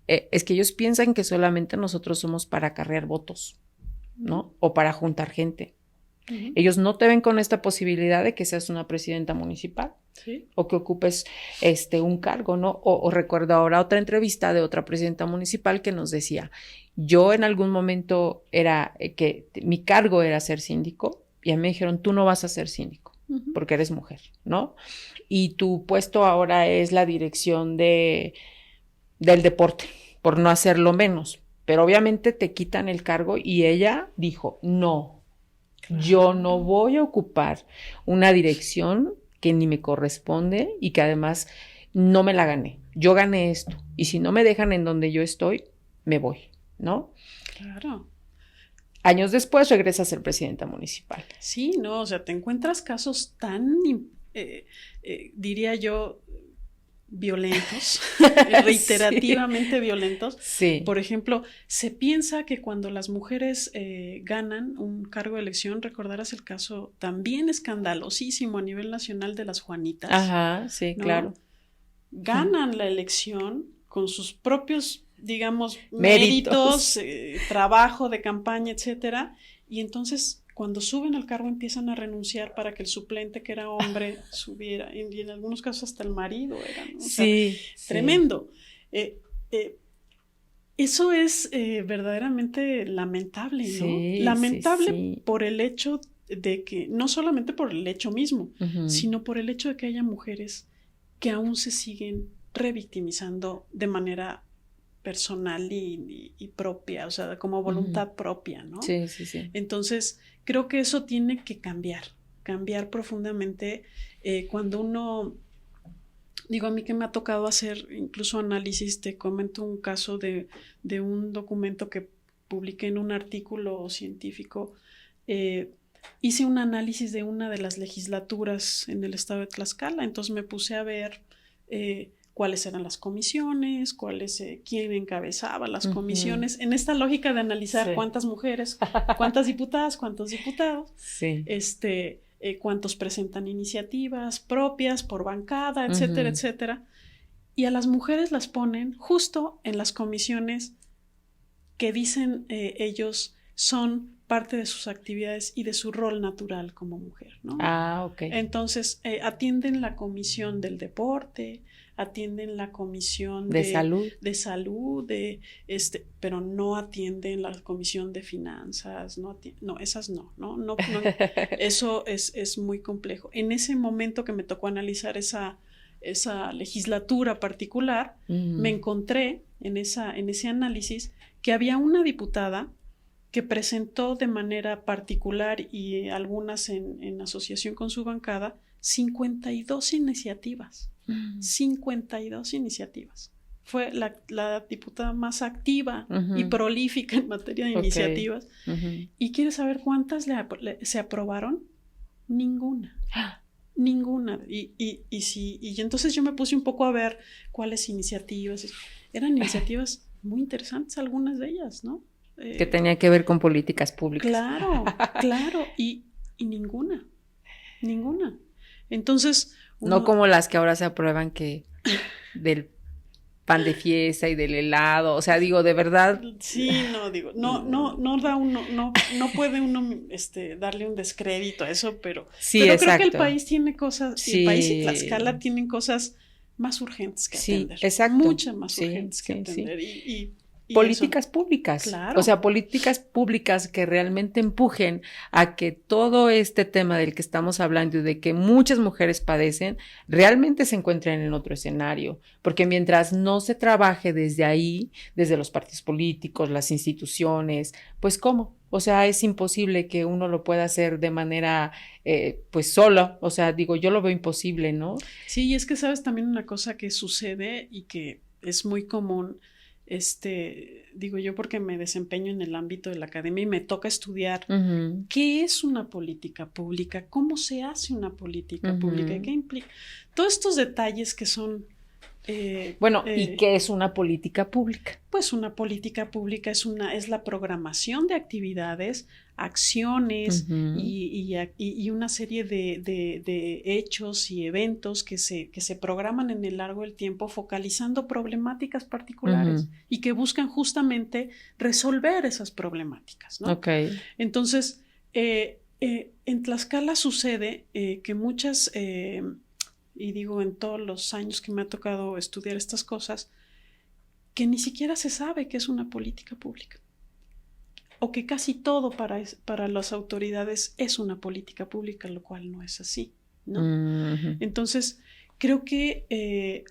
es que ellos piensan que solamente nosotros somos para acarrear votos, ¿no? O para juntar gente. Ellos no te ven con esta posibilidad de que seas una presidenta municipal, ¿sí? O que ocupes un cargo, ¿no? O recuerdo ahora otra entrevista de otra presidenta municipal que nos decía, yo en algún momento que mi cargo era ser síndico, y a mí me dijeron, tú no vas a ser síndico porque eres mujer, ¿no? Y tu puesto ahora es la dirección del deporte, por no hacerlo menos, pero obviamente te quitan el cargo, y ella dijo, no, yo no voy a ocupar una dirección que ni me corresponde y que además no me la gané. Yo gané esto, y si no me dejan en donde yo estoy, me voy, ¿no? Claro. Años después regresa a ser presidenta municipal. Sí, no, o sea, te encuentras casos tan, diría yo, violentos, reiterativamente violentos. Sí. Por ejemplo, se piensa que cuando las mujeres ganan un cargo de elección, recordarás el caso también escandalosísimo a nivel nacional de las Juanitas. Ajá, sí, ¿no? Claro. Ganan la elección con sus propios, digamos, méritos, trabajo de campaña, etcétera, y entonces cuando suben al cargo empiezan a renunciar para que el suplente, que era hombre, subiera, y en algunos casos hasta el marido era, ¿no? O sea, Sí, tremendo. Eso es verdaderamente lamentable, ¿no? Sí, Lamentable sí. por el hecho de que, no solamente por el hecho mismo, sino por el hecho de que haya mujeres que aún se siguen revictimizando de manera personal y propia, o sea, como voluntad propia, ¿no? Sí, sí, sí. Entonces, creo que eso tiene que cambiar profundamente cuando uno... Digo, a mí que me ha tocado hacer incluso análisis, te comento un caso de un documento que publiqué en un artículo científico. Hice un análisis de una de las legislaturas en el estado de Tlaxcala, entonces me puse a ver cuáles eran las comisiones, quién encabezaba las comisiones, en esta lógica de analizar cuántas mujeres, cuántas diputadas, cuántos diputados, cuántos presentan iniciativas propias por bancada, etcétera, etcétera. Y a las mujeres las ponen justo en las comisiones que dicen ellos son parte de sus actividades y de su rol natural como mujer, ¿no? Ah, ok. Entonces, atienden la comisión del deporte, atienden la comisión de salud, pero no atienden la comisión de finanzas, no, esas no. Eso es muy complejo. En ese momento que me tocó analizar esa legislatura particular, me encontré en ese análisis que había una diputada que presentó de manera particular y algunas en asociación con su bancada 52 iniciativas. 52 iniciativas. Fue la diputada más activa y prolífica en materia de iniciativas. ¿Y quieres saber cuántas se aprobaron? Ninguna. Ninguna. Y entonces yo me puse un poco a ver cuáles iniciativas. Eran iniciativas muy interesantes, algunas de ellas, ¿no? Que tenía que ver con políticas públicas. Claro. Y ninguna. Entonces... No como las que ahora se aprueban que del pan de fiesta y del helado, o sea, digo, de verdad. Sí, no puede uno darle un descrédito a eso, pero creo que el país tiene cosas, sí. El país y Tlaxcala tienen cosas más urgentes que atender. Sí, exacto. Muchas más urgentes que atender. Y políticas públicas, claro. O sea, políticas públicas que realmente empujen a que todo este tema del que estamos hablando y de que muchas mujeres padecen, realmente se encuentren en otro escenario, porque mientras no se trabaje desde ahí, desde los partidos políticos, las instituciones, pues ¿cómo? O sea, es imposible que uno lo pueda hacer de manera, pues solo, o sea, digo, yo lo veo imposible, ¿no? Sí, y es que sabes también una cosa que sucede y que es muy común. Digo yo porque me desempeño en el ámbito de la academia y me toca estudiar qué es una política pública, cómo se hace una política pública, qué implica, todos estos detalles que son ¿y qué es una política pública? Pues una política pública es la programación de actividades, acciones y una serie de hechos y eventos que se programan en el largo del tiempo focalizando problemáticas particulares y que buscan justamente resolver esas problemáticas, ¿no? Okay. Entonces, en Tlaxcala sucede que muchas... y digo en todos los años que me ha tocado estudiar estas cosas, que ni siquiera se sabe qué es una política pública, o que casi todo para las autoridades es una política pública, lo cual no es así, ¿no? Entonces, creo que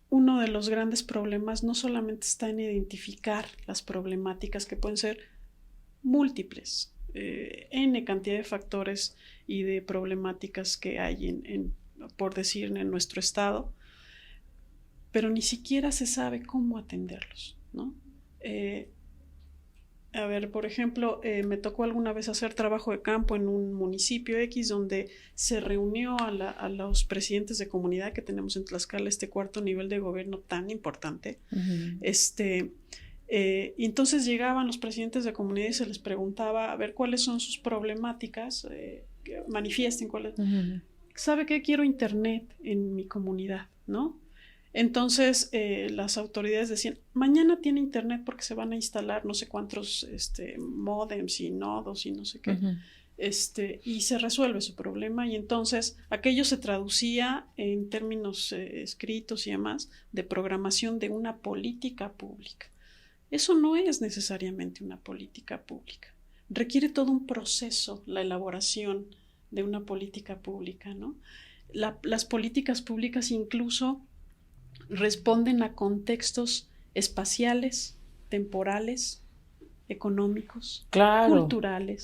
uno de los grandes problemas no solamente está en identificar las problemáticas que pueden ser múltiples, N cantidad de factores y de problemáticas que hay por decir, en nuestro estado, pero ni siquiera se sabe cómo atenderlos, ¿no? A ver, por ejemplo, me tocó alguna vez hacer trabajo de campo en un municipio X donde se reunió a los presidentes de comunidad que tenemos en Tlaxcala, este cuarto nivel de gobierno tan importante. Y entonces llegaban los presidentes de comunidad y se les preguntaba a ver cuáles son sus problemáticas, que manifiesten cuáles... ¿Sabe qué? Quiero internet en mi comunidad, ¿no? Entonces, las autoridades decían, mañana tiene internet porque se van a instalar no sé cuántos módems y nodos y no sé qué. y se resuelve su problema, y entonces aquello se traducía en términos escritos y demás de programación de una política pública. Eso no es necesariamente una política pública. Requiere todo un proceso, la elaboración de una política pública, ¿no? Las políticas públicas incluso responden a contextos espaciales, temporales, económicos, culturales,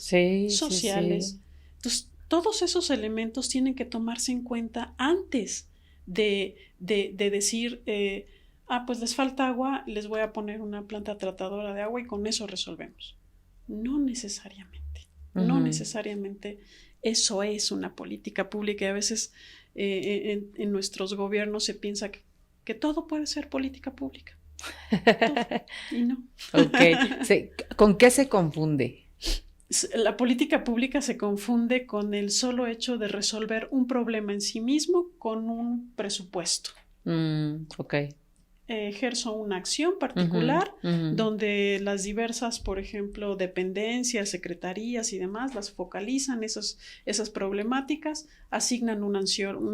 sociales. Sí. Entonces, todos esos elementos tienen que tomarse en cuenta antes de decir, pues les falta agua, les voy a poner una planta tratadora de agua y con eso resolvemos. No necesariamente, no necesariamente eso es una política pública, y a veces en nuestros gobiernos se piensa que todo puede ser política pública. Todo, y no. Okay. Sí. ¿Con qué se confunde? La política pública se confunde con el solo hecho de resolver un problema en sí mismo con un presupuesto. Okay. Ejerzo una acción particular donde las diversas, por ejemplo, dependencias, secretarías y demás, las focalizan esas problemáticas, asignan una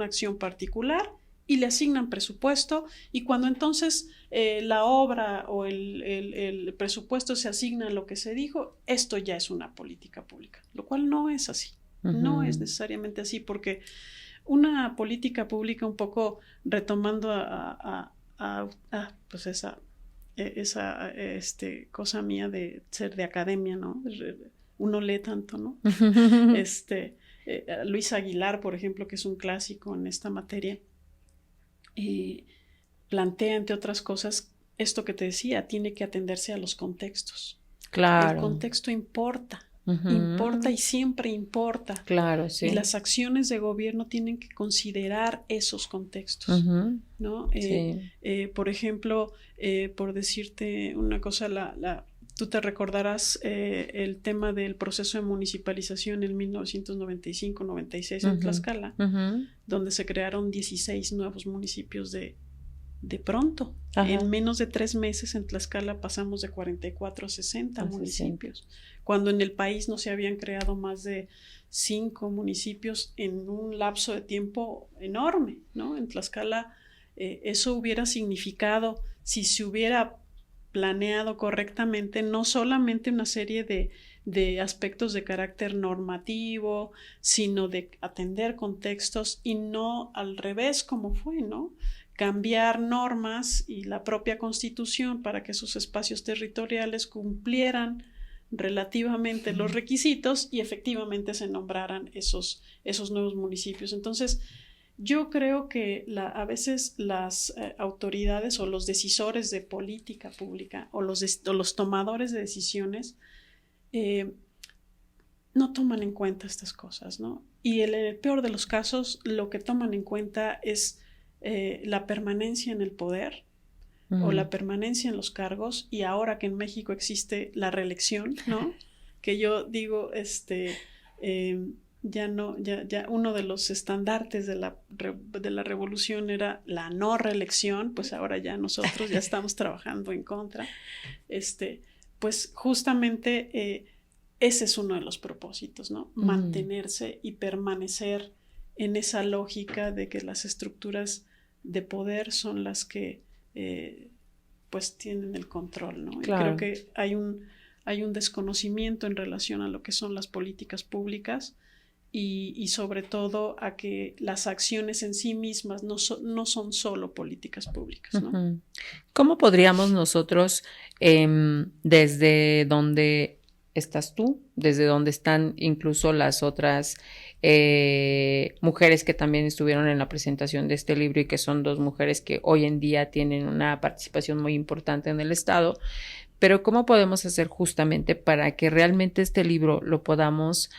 acción particular y le asignan presupuesto, y cuando entonces la obra o el presupuesto se asigna a lo que se dijo, esto ya es una política pública, lo cual no es así, no es necesariamente así, porque una política pública, un poco retomando pues esa cosa mía de ser de academia, ¿no? Uno lee tanto, ¿no? Luis Aguilar, por ejemplo, que es un clásico en esta materia, plantea, entre otras cosas, esto que te decía, tiene que atenderse a los contextos. Claro. El contexto importa. Importa y siempre importa. Claro, sí. Y las acciones de gobierno tienen que considerar esos contextos, ¿no? Sí. Por ejemplo, por decirte una cosa, tú te recordarás el tema del proceso de municipalización en 1995-96 en Tlaxcala, donde se crearon 16 nuevos municipios de pronto. Ajá. En menos de 3 meses en Tlaxcala pasamos de 44 a 60 municipios, cuando en el país no se habían creado más de 5 municipios en un lapso de tiempo enorme, ¿no? En Tlaxcala eso hubiera significado, si se hubiera planeado correctamente, no solamente una serie de aspectos de carácter normativo, sino de atender contextos, y no al revés como fue, ¿no? Cambiar normas y la propia Constitución para que esos espacios territoriales cumplieran relativamente los requisitos y efectivamente se nombraran esos nuevos municipios. Entonces, yo creo que a veces las autoridades o los decisores de política pública o los tomadores de decisiones no toman en cuenta estas cosas, ¿no? Y en el peor de los casos, lo que toman en cuenta es la permanencia en el poder o la permanencia en los cargos, y ahora que en México existe la reelección, ¿no? Que yo digo, ya uno de los estandartes de la revolución era la no reelección, pues ahora ya nosotros ya estamos trabajando en contra, pues justamente ese es uno de los propósitos, ¿no? Mantenerse y permanecer en esa lógica de que las estructuras de poder son las que pues tienen el control, ¿no? Claro. Y creo que hay un desconocimiento en relación a lo que son las políticas públicas y sobre todo a que las acciones en sí mismas no son solo políticas públicas, ¿no? ¿Cómo podríamos nosotros, desde donde estás tú, desde donde están incluso las otras mujeres que también estuvieron en la presentación de este libro y que son 2 mujeres que hoy en día tienen una participación muy importante en el Estado, pero cómo podemos hacer justamente para que realmente este libro lo podamos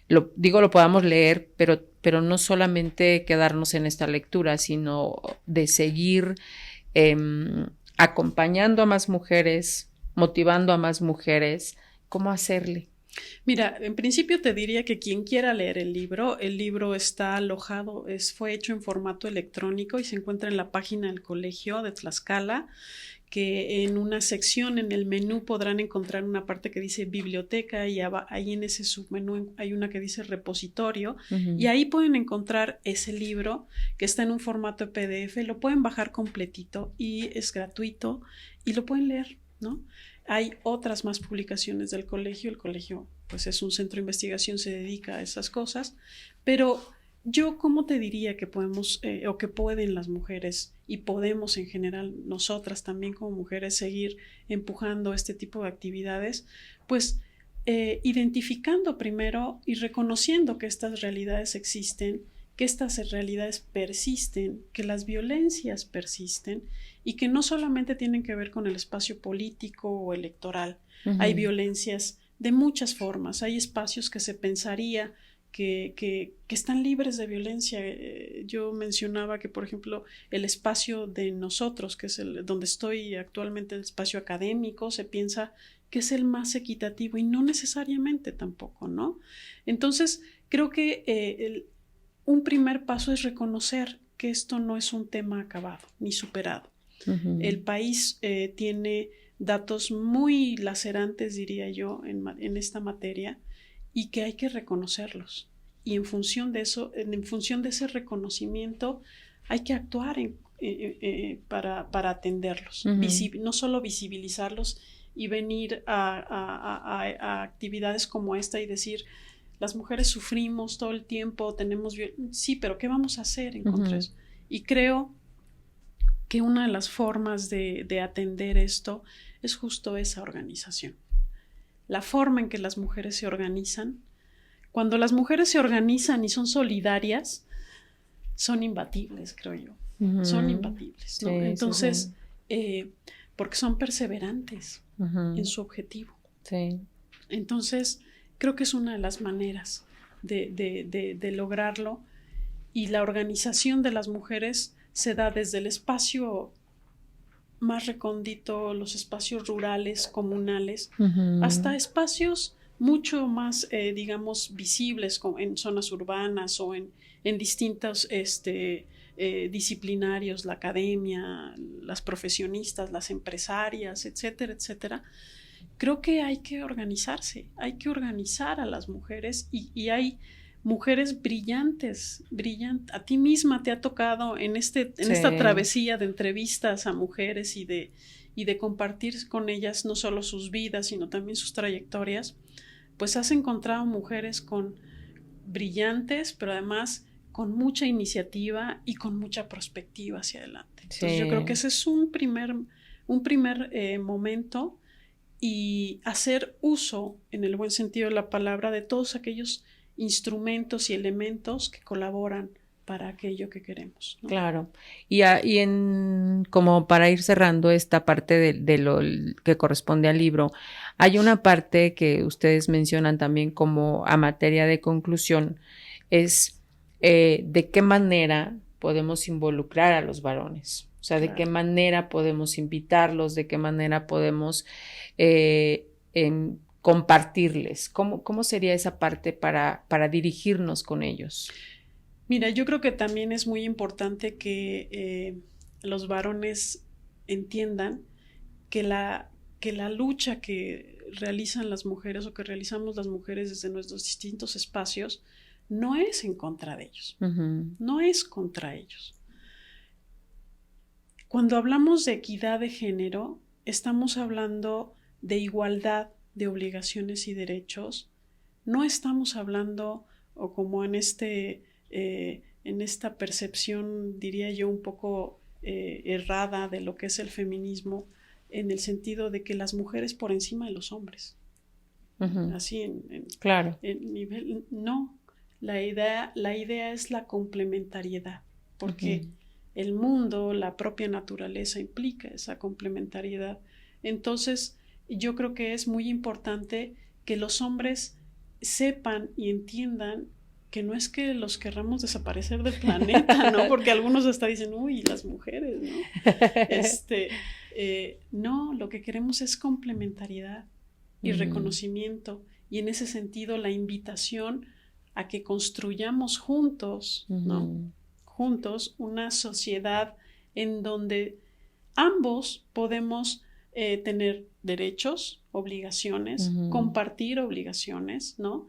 leer, pero no solamente quedarnos en esta lectura, sino de seguir acompañando a más mujeres, motivando a más mujeres? ¿Cómo hacerle? Mira, en principio te diría que quien quiera leer el libro está alojado, fue hecho en formato electrónico y se encuentra en la página del colegio de Tlaxcala, que en una sección en el menú podrán encontrar una parte que dice biblioteca y ahí en ese submenú hay una que dice repositorio y ahí pueden encontrar ese libro que está en un formato PDF, lo pueden bajar completito y es gratuito y lo pueden leer, ¿no? Hay otras más publicaciones del colegio. El colegio, pues, es un centro de investigación, se dedica a esas cosas. Pero yo, ¿cómo te diría que podemos o que pueden las mujeres y podemos en general nosotras también como mujeres seguir empujando este tipo de actividades? Pues identificando primero y reconociendo que estas realidades existen, que estas realidades persisten, que las violencias persisten y que no solamente tienen que ver con el espacio político o electoral. Hay violencias de muchas formas, hay espacios que se pensaría que están libres de violencia. Yo mencionaba que, por ejemplo, el espacio de nosotros, que es donde estoy actualmente, el espacio académico, se piensa que es el más equitativo y no necesariamente tampoco, ¿no? Entonces, creo que un primer paso es reconocer que esto no es un tema acabado ni superado. El país tiene datos muy lacerantes, diría yo, en esta materia y que hay que reconocerlos. Y en función de eso, en función de ese reconocimiento, hay que actuar para atenderlos. No solo visibilizarlos y venir a actividades como esta y decir, las mujeres sufrimos todo el tiempo, sí, pero ¿qué vamos a hacer en contra de eso? Y creo que una de las formas de atender esto es justo esa organización. La forma en que las mujeres se organizan. Cuando las mujeres se organizan y son solidarias, son imbatibles, creo yo. Son imbatibles, ¿no? Sí, entonces, porque son perseverantes en su objetivo. Sí. Entonces, creo que es una de las maneras de lograrlo, y la organización de las mujeres se da desde el espacio más recóndito, los espacios rurales, comunales, hasta espacios mucho más, digamos, visibles en zonas urbanas o en distintos disciplinarios, la academia, las profesionistas, las empresarias, etcétera, etcétera. Creo que hay que organizarse, hay que organizar a las mujeres y hay mujeres brillantes. A ti misma te ha tocado en esta travesía de entrevistas a mujeres y de compartir con ellas no solo sus vidas, sino también sus trayectorias, pues has encontrado mujeres brillantes, pero además con mucha iniciativa y con mucha perspectiva hacia adelante. Entonces yo creo que ese es un primer momento, y hacer uso, en el buen sentido de la palabra, de todos aquellos instrumentos y elementos que colaboran para aquello que queremos, ¿no? Claro. Y como para ir cerrando esta parte de lo que corresponde al libro, hay una parte que ustedes mencionan también como a materia de conclusión, es de qué manera podemos involucrar a los varones. O sea, de qué manera podemos invitarlos, de qué manera podemos compartirles. ¿Cómo sería esa parte para dirigirnos con ellos? Mira, yo creo que también es muy importante que los varones entiendan que la lucha que realizan las mujeres o que realizamos las mujeres desde nuestros distintos espacios no es en contra de ellos, no es contra ellos. Cuando hablamos de equidad de género, estamos hablando de igualdad de obligaciones y derechos. No estamos hablando, o como en esta percepción, diría yo, un poco errada de lo que es el feminismo, en el sentido de que las mujeres por encima de los hombres. Así claro. En nivel, no. La idea es la complementariedad, porque el mundo, la propia naturaleza implica esa complementariedad. Entonces, yo creo que es muy importante que los hombres sepan y entiendan que no es que los querramos desaparecer del planeta, ¿no? Porque algunos hasta dicen, uy, las mujeres, ¿no? No, lo que queremos es complementariedad y reconocimiento y en ese sentido la invitación a que construyamos juntos, ¿no? Juntos una sociedad en donde ambos podemos tener derechos, obligaciones, compartir obligaciones, ¿no?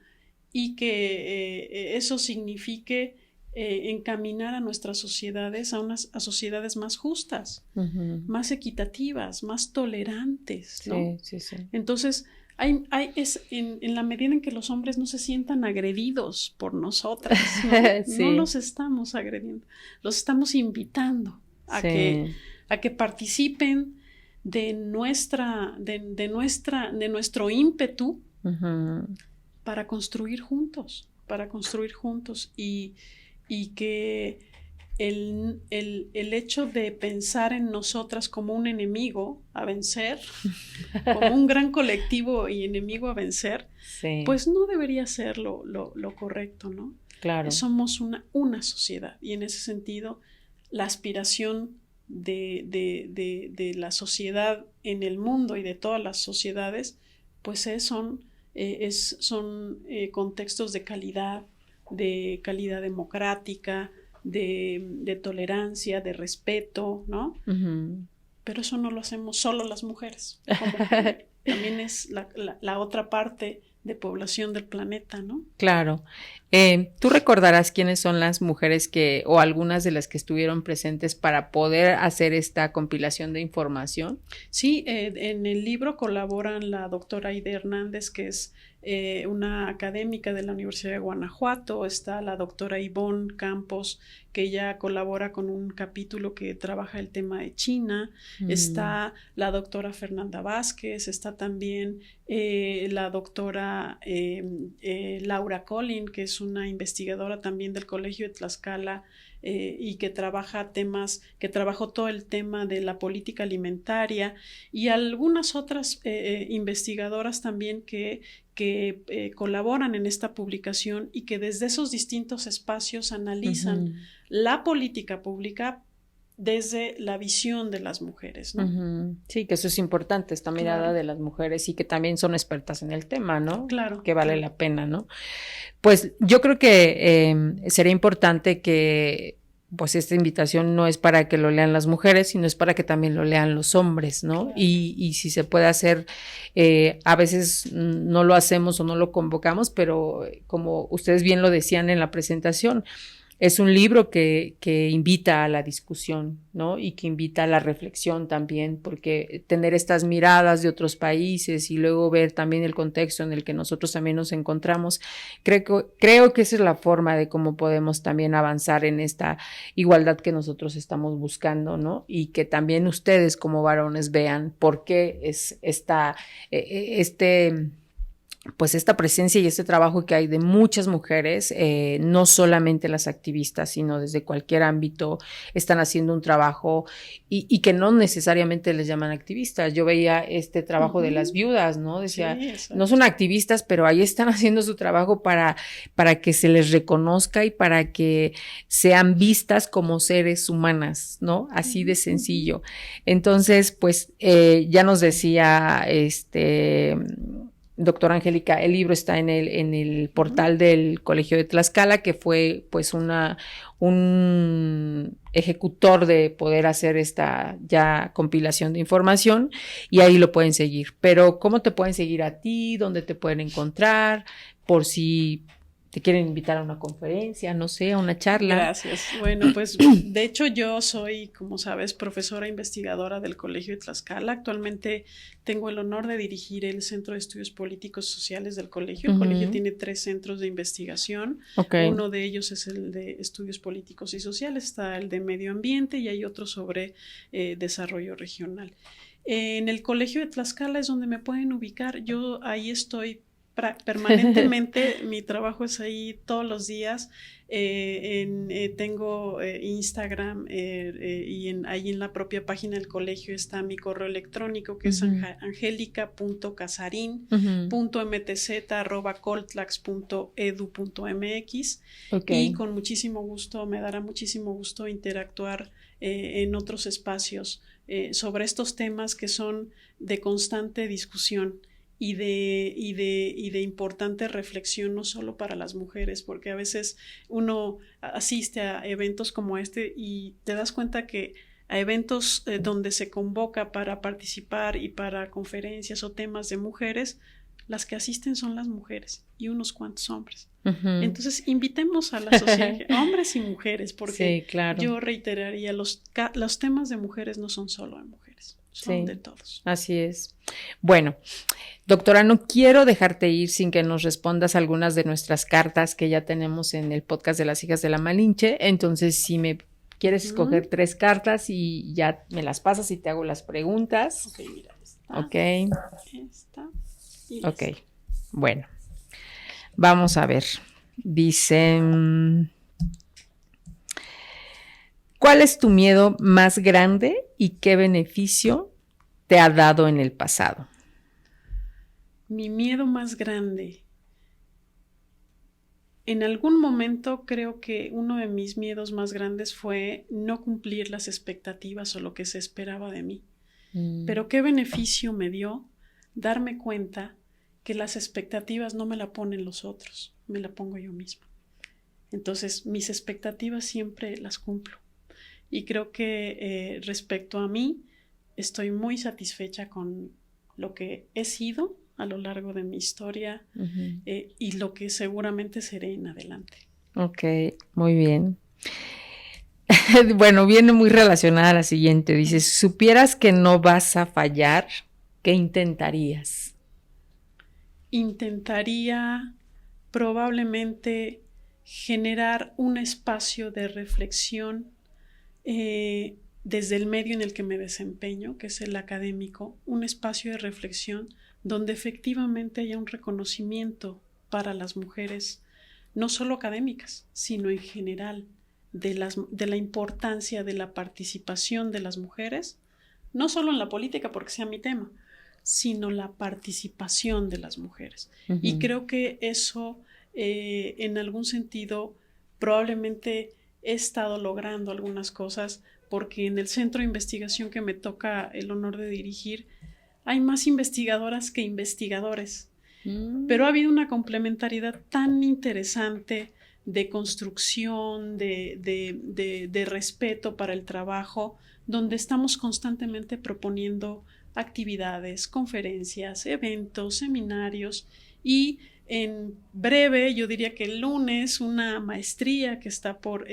Y que eso signifique encaminar a nuestras sociedades a sociedades más justas, más equitativas, más tolerantes, ¿no? Sí. Entonces, en la medida en que los hombres no se sientan agredidos por nosotras, ¿no? No los estamos agrediendo, los estamos invitando a que participen de nuestro ímpetu para construir juntos y que el hecho de pensar en nosotras como un enemigo a vencer, como un gran colectivo y enemigo a vencer, pues no debería ser lo correcto, ¿no? Claro. Somos una sociedad y en ese sentido la aspiración de la sociedad en el mundo y de todas las sociedades, pues son contextos de calidad democrática, de tolerancia, de respeto, ¿no? Pero eso no lo hacemos solo las mujeres. También es la otra parte de población del planeta, ¿no? Claro. ¿Tú recordarás quiénes son las mujeres o algunas de las que estuvieron presentes para poder hacer esta compilación de información? Sí, en el libro colaboran la doctora Aide Hernández, que es una académica de la Universidad de Guanajuato, está la doctora Ivonne Campos, que ella colabora con un capítulo que trabaja el tema de China, está la doctora Fernanda Vázquez, está también la doctora Laura Collin, que es una investigadora también del Colegio de Tlaxcala y que trabajó todo el tema de la política alimentaria y algunas otras investigadoras también que colaboran en esta publicación y que desde esos distintos espacios analizan la política pública desde la visión de las mujeres, ¿no? Sí, que eso es importante, esta mirada de las mujeres y que también son expertas en el tema, ¿no? Claro. Que vale la pena, ¿no? Pues yo creo que sería importante que pues esta invitación no es para que lo lean las mujeres, sino es para que también lo lean los hombres, ¿no? Claro. Y si se puede hacer, a veces no lo hacemos o no lo convocamos, pero como ustedes bien lo decían en la presentación, es un libro que invita a la discusión, ¿no? Y que invita a la reflexión también, porque tener estas miradas de otros países y luego ver también el contexto en el que nosotros también nos encontramos, creo que esa es la forma de cómo podemos también avanzar en esta igualdad que nosotros estamos buscando, ¿no? Y que también ustedes como varones vean por qué es pues esta presencia y este trabajo que hay de muchas mujeres, no solamente las activistas, sino desde cualquier ámbito están haciendo un trabajo y que no necesariamente les llaman activistas. Yo veía este trabajo de las viudas, ¿no? Decía, sí, no son activistas, pero ahí están haciendo su trabajo para que se les reconozca y para que sean vistas como seres humanas, ¿no? Así de sencillo. Entonces, pues, ya nos decía doctora Angélica, el libro está en el portal del Colegio de Tlaxcala, que fue pues un ejecutor de poder hacer esta ya compilación de información y ahí lo pueden seguir. Pero ¿cómo te pueden seguir a ti? ¿Dónde te pueden encontrar? Por si te quieren invitar a una conferencia, no sé, a una charla. Gracias. Bueno, pues de hecho yo soy, como sabes, profesora investigadora del Colegio de Tlaxcala. Actualmente tengo el honor de dirigir el Centro de Estudios Políticos Sociales del colegio. El colegio tiene 3 centros de investigación. Okay. Uno de ellos es el de Estudios Políticos y Sociales, está el de Medio Ambiente y hay otro sobre Desarrollo Regional. En el Colegio de Tlaxcala es donde me pueden ubicar. Yo ahí estoy permanentemente, mi trabajo es ahí todos los días. Tengo Instagram y ahí en la propia página del colegio está mi correo electrónico que es angelica.casarin.mtz@coltlax.edu.mx. Okay. Y con muchísimo gusto, me dará muchísimo gusto interactuar en otros espacios sobre estos temas que son de constante discusión y de importante reflexión, no solo para las mujeres, porque a veces uno asiste a eventos como este y te das cuenta que a eventos donde se convoca para participar y para conferencias o temas de mujeres, las que asisten son las mujeres y unos cuantos hombres. Uh-huh. Entonces, invitemos a la sociedad, hombres y mujeres, porque sí, claro. Yo reiteraría, los temas de mujeres no son solo de mujeres, son de todos. Así es. Bueno, doctora, no quiero dejarte ir sin que nos respondas algunas de nuestras cartas que ya tenemos en el podcast de las hijas de la Malinche. Entonces, si me quieres escoger 3 cartas y ya me las pasas y te hago las preguntas. Ok, mira, esta. Ok. Esta. Ok, bueno, vamos a ver. Dice, ¿cuál es tu miedo más grande y qué beneficio te ha dado en el pasado? Mi miedo más grande. En algún momento creo que uno de mis miedos más grandes fue no cumplir las expectativas o lo que se esperaba de mí. Pero ¿qué beneficio me dio darme cuenta que las expectativas no me la ponen los otros, me la pongo yo misma? Entonces, mis expectativas siempre las cumplo. Y creo que respecto a mí, estoy muy satisfecha con lo que he sido a lo largo de mi historia y lo que seguramente seré en adelante. Ok, muy bien. Bueno, viene muy relacionada a la siguiente. Dice, si supieras que no vas a fallar, ¿qué intentarías? Intentaría probablemente generar un espacio de reflexión desde el medio en el que me desempeño, que es el académico, un espacio de reflexión donde efectivamente haya un reconocimiento para las mujeres, no solo académicas, sino en general, de la importancia de la participación de las mujeres, no solo en la política porque sea mi tema, sino la participación de las mujeres. Uh-huh. Y creo que eso, en algún sentido, probablemente he estado logrando algunas cosas, porque en el centro de investigación que me toca el honor de dirigir, hay más investigadoras que investigadores. Pero ha habido una complementariedad tan interesante de construcción, de respeto para el trabajo, donde estamos constantemente proponiendo actividades, conferencias, eventos, seminarios, y en breve, yo diría que el lunes, una maestría que está por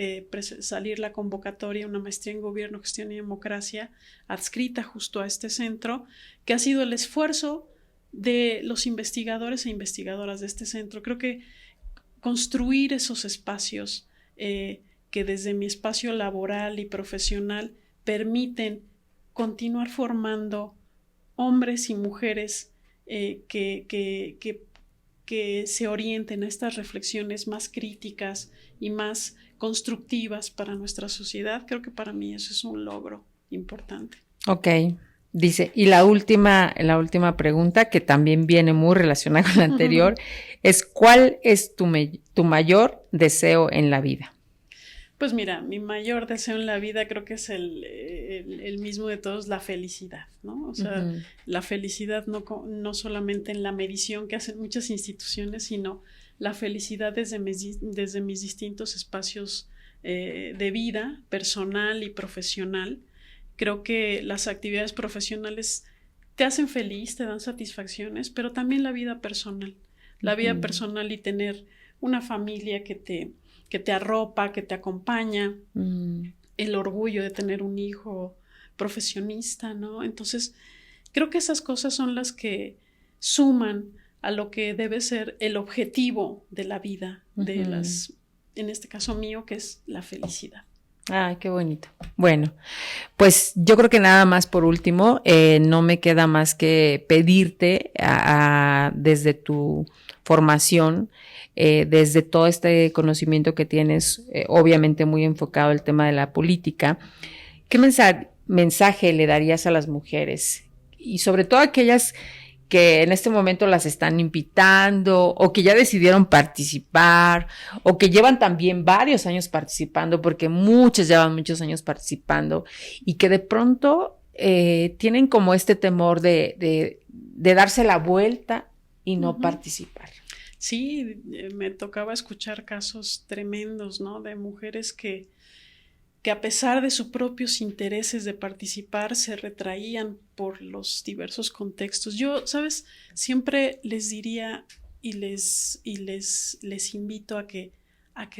salir la convocatoria, una maestría en Gobierno, Gestión y Democracia, adscrita justo a este centro, que ha sido el esfuerzo de los investigadores e investigadoras de este centro. Creo que construir esos espacios que desde mi espacio laboral y profesional permiten continuar formando hombres y mujeres que se orienten a estas reflexiones más críticas y más constructivas para nuestra sociedad. Creo que para mí eso es un logro importante. Ok. Dice, y la última pregunta, que también viene muy relacionada con la anterior, es ¿cuál es tu mayor deseo en la vida? Pues mira, mi mayor deseo en la vida creo que es el mismo de todos, la felicidad, ¿no? O sea, la felicidad no solamente en la medición que hacen muchas instituciones, sino la felicidad desde mis distintos espacios de vida, personal y profesional. Creo que las actividades profesionales te hacen feliz, te dan satisfacciones, pero también la vida personal. La vida personal y tener una familia que te arropa, que te acompaña, el orgullo de tener un hijo profesionista, ¿no? Entonces, creo que esas cosas son las que suman a lo que debe ser el objetivo de la vida, en este caso mío, que es la felicidad. Ay, qué bonito. Bueno, pues yo creo que nada más por último, no me queda más que pedirte desde tu formación, desde todo este conocimiento que tienes, obviamente muy enfocado al tema de la política, ¿qué mensaje le darías a las mujeres? Y sobre todo a aquellas que en este momento las están invitando o que ya decidieron participar o que llevan también varios años participando, porque muchas llevan muchos años participando y que de pronto tienen como este temor de de darse la vuelta y no participar. Sí, me tocaba escuchar casos tremendos, ¿no? De mujeres que a pesar de sus propios intereses de participar, se retraían por los diversos contextos. Yo, ¿sabes? Siempre les diría y les invito a que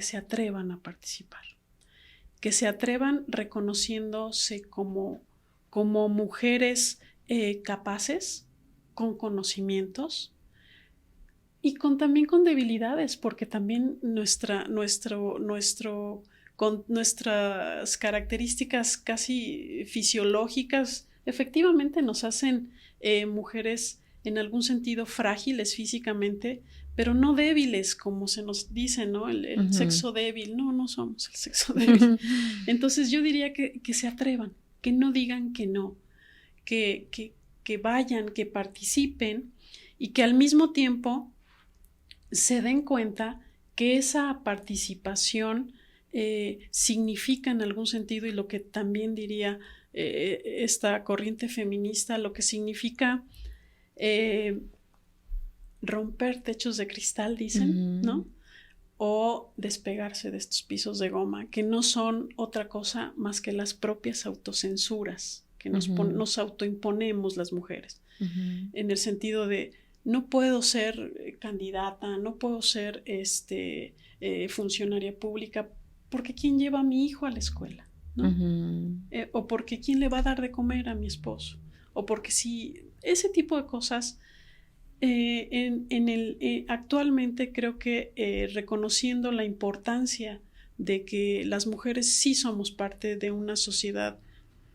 se atrevan a participar, que se atrevan reconociéndose como mujeres capaces, con conocimientos y también con debilidades, porque también con nuestras características casi fisiológicas, efectivamente nos hacen mujeres en algún sentido frágiles físicamente, pero no débiles, como se nos dice, ¿no? El sexo débil. No somos el sexo débil. Entonces yo diría que se atrevan, que no digan que no, que vayan, que participen y que al mismo tiempo se den cuenta que esa participación significa en algún sentido, y lo que también diría esta corriente feminista, lo que significa romper techos de cristal, dicen, ¿no? O despegarse de estos pisos de goma, que no son otra cosa más que las propias autocensuras que nos autoimponemos las mujeres, en el sentido de no puedo ser candidata, no puedo ser funcionaria pública, porque ¿quién lleva a mi hijo a la escuela? ¿No? O porque ¿quién le va a dar de comer a mi esposo? O porque si ese tipo de cosas actualmente creo que reconociendo la importancia de que las mujeres sí somos parte de una sociedad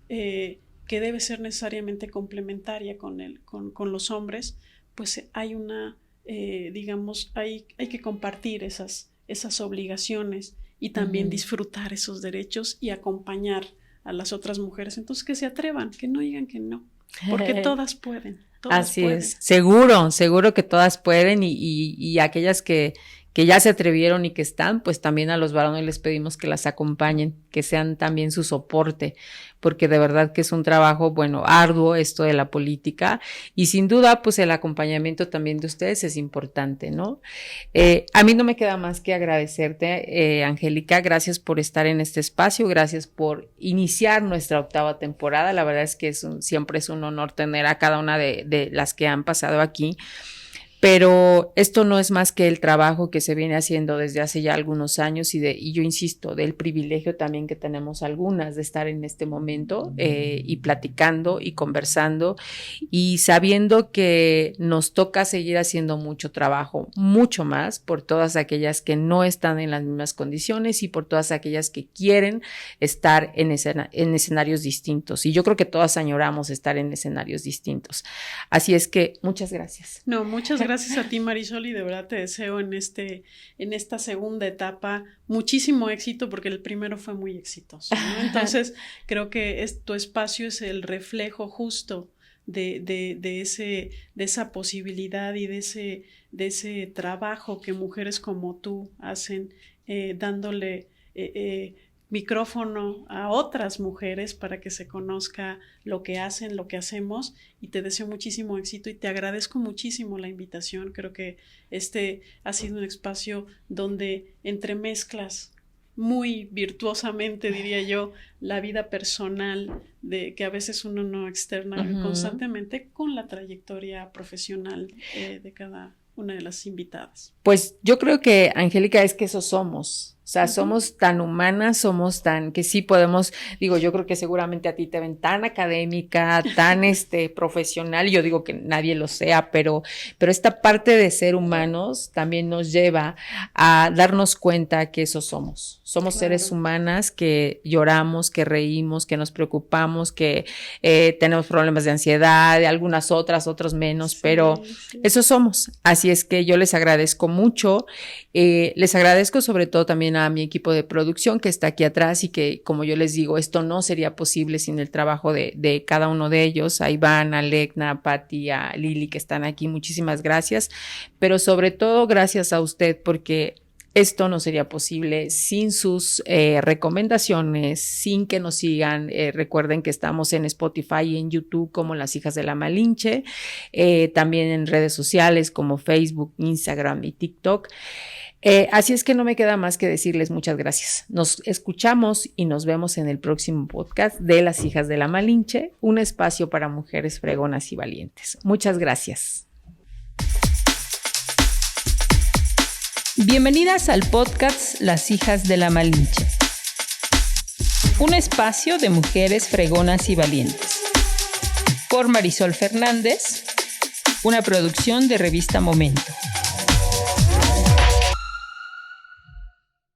que debe ser necesariamente complementaria con los hombres, pues hay una, digamos, hay que compartir esas obligaciones y también disfrutar esos derechos y acompañar a las otras mujeres. Entonces que se atrevan, que no digan que no, porque todas pueden. Así es, seguro que todas pueden y aquellas que ya se atrevieron y que están, pues también a los varones les pedimos que las acompañen, que sean también su soporte, porque de verdad que es un trabajo, bueno, arduo esto de la política y sin duda, pues el acompañamiento también de ustedes es importante, ¿no? A mí no me queda más que agradecerte, Angélica, gracias por estar en este espacio, gracias por iniciar nuestra 8ª temporada, la verdad es que siempre es un honor tener a cada una de las que han pasado aquí. Pero esto no es más que el trabajo que se viene haciendo desde hace ya algunos años y yo insisto, del privilegio también que tenemos algunas de estar en este momento y platicando y conversando y sabiendo que nos toca seguir haciendo mucho trabajo, mucho más por todas aquellas que no están en las mismas condiciones y por todas aquellas que quieren estar en escenarios distintos. Y yo creo que todas añoramos estar en escenarios distintos. Así es que muchas gracias. No, muchas gracias a ti, Marisol, y de verdad te deseo en esta segunda etapa muchísimo éxito, porque el primero fue muy exitoso, ¿no? Entonces creo que tu espacio es el reflejo justo de esa posibilidad y de ese trabajo que mujeres como tú hacen, dándole micrófono a otras mujeres para que se conozca lo que hacen, lo que hacemos, y te deseo muchísimo éxito y te agradezco muchísimo la invitación. Creo que este ha sido un espacio donde entremezclas muy virtuosamente, diría yo, la vida personal que a veces uno no externa constantemente con la trayectoria profesional de cada una de las invitadas. Pues yo creo que, Angélica, es que eso somos. O sea, somos tan humanas, somos tan, que sí podemos, digo, yo creo que seguramente a ti te ven tan académica, tan profesional, y yo digo que nadie lo sea, pero esta parte de ser humanos también nos lleva a darnos cuenta que eso somos. Somos claro. Seres humanas que lloramos, que reímos, que nos preocupamos, que tenemos problemas de ansiedad, de algunas otros menos, sí, pero sí. Eso somos. Así es que yo les agradezco mucho, les agradezco sobre todo también a mi equipo de producción que está aquí atrás y que, como yo les digo, esto no sería posible sin el trabajo de cada uno de ellos, a Iván, a Legna, a Patti, a Lili que están aquí, muchísimas gracias, pero sobre todo gracias a usted porque Esto no sería posible sin sus recomendaciones, sin que nos sigan. Recuerden que estamos en Spotify y en YouTube como Las Hijas de la Malinche, también en redes sociales como Facebook, Instagram y TikTok. Así es que no me queda más que decirles muchas gracias. Nos escuchamos y nos vemos en el próximo podcast de Las Hijas de la Malinche, un espacio para mujeres fregonas y valientes. Muchas gracias. Bienvenidas al podcast Las Hijas de la Malinche, un espacio de mujeres fregonas y valientes. Por Marisol Fernández, una producción de Revista Momento.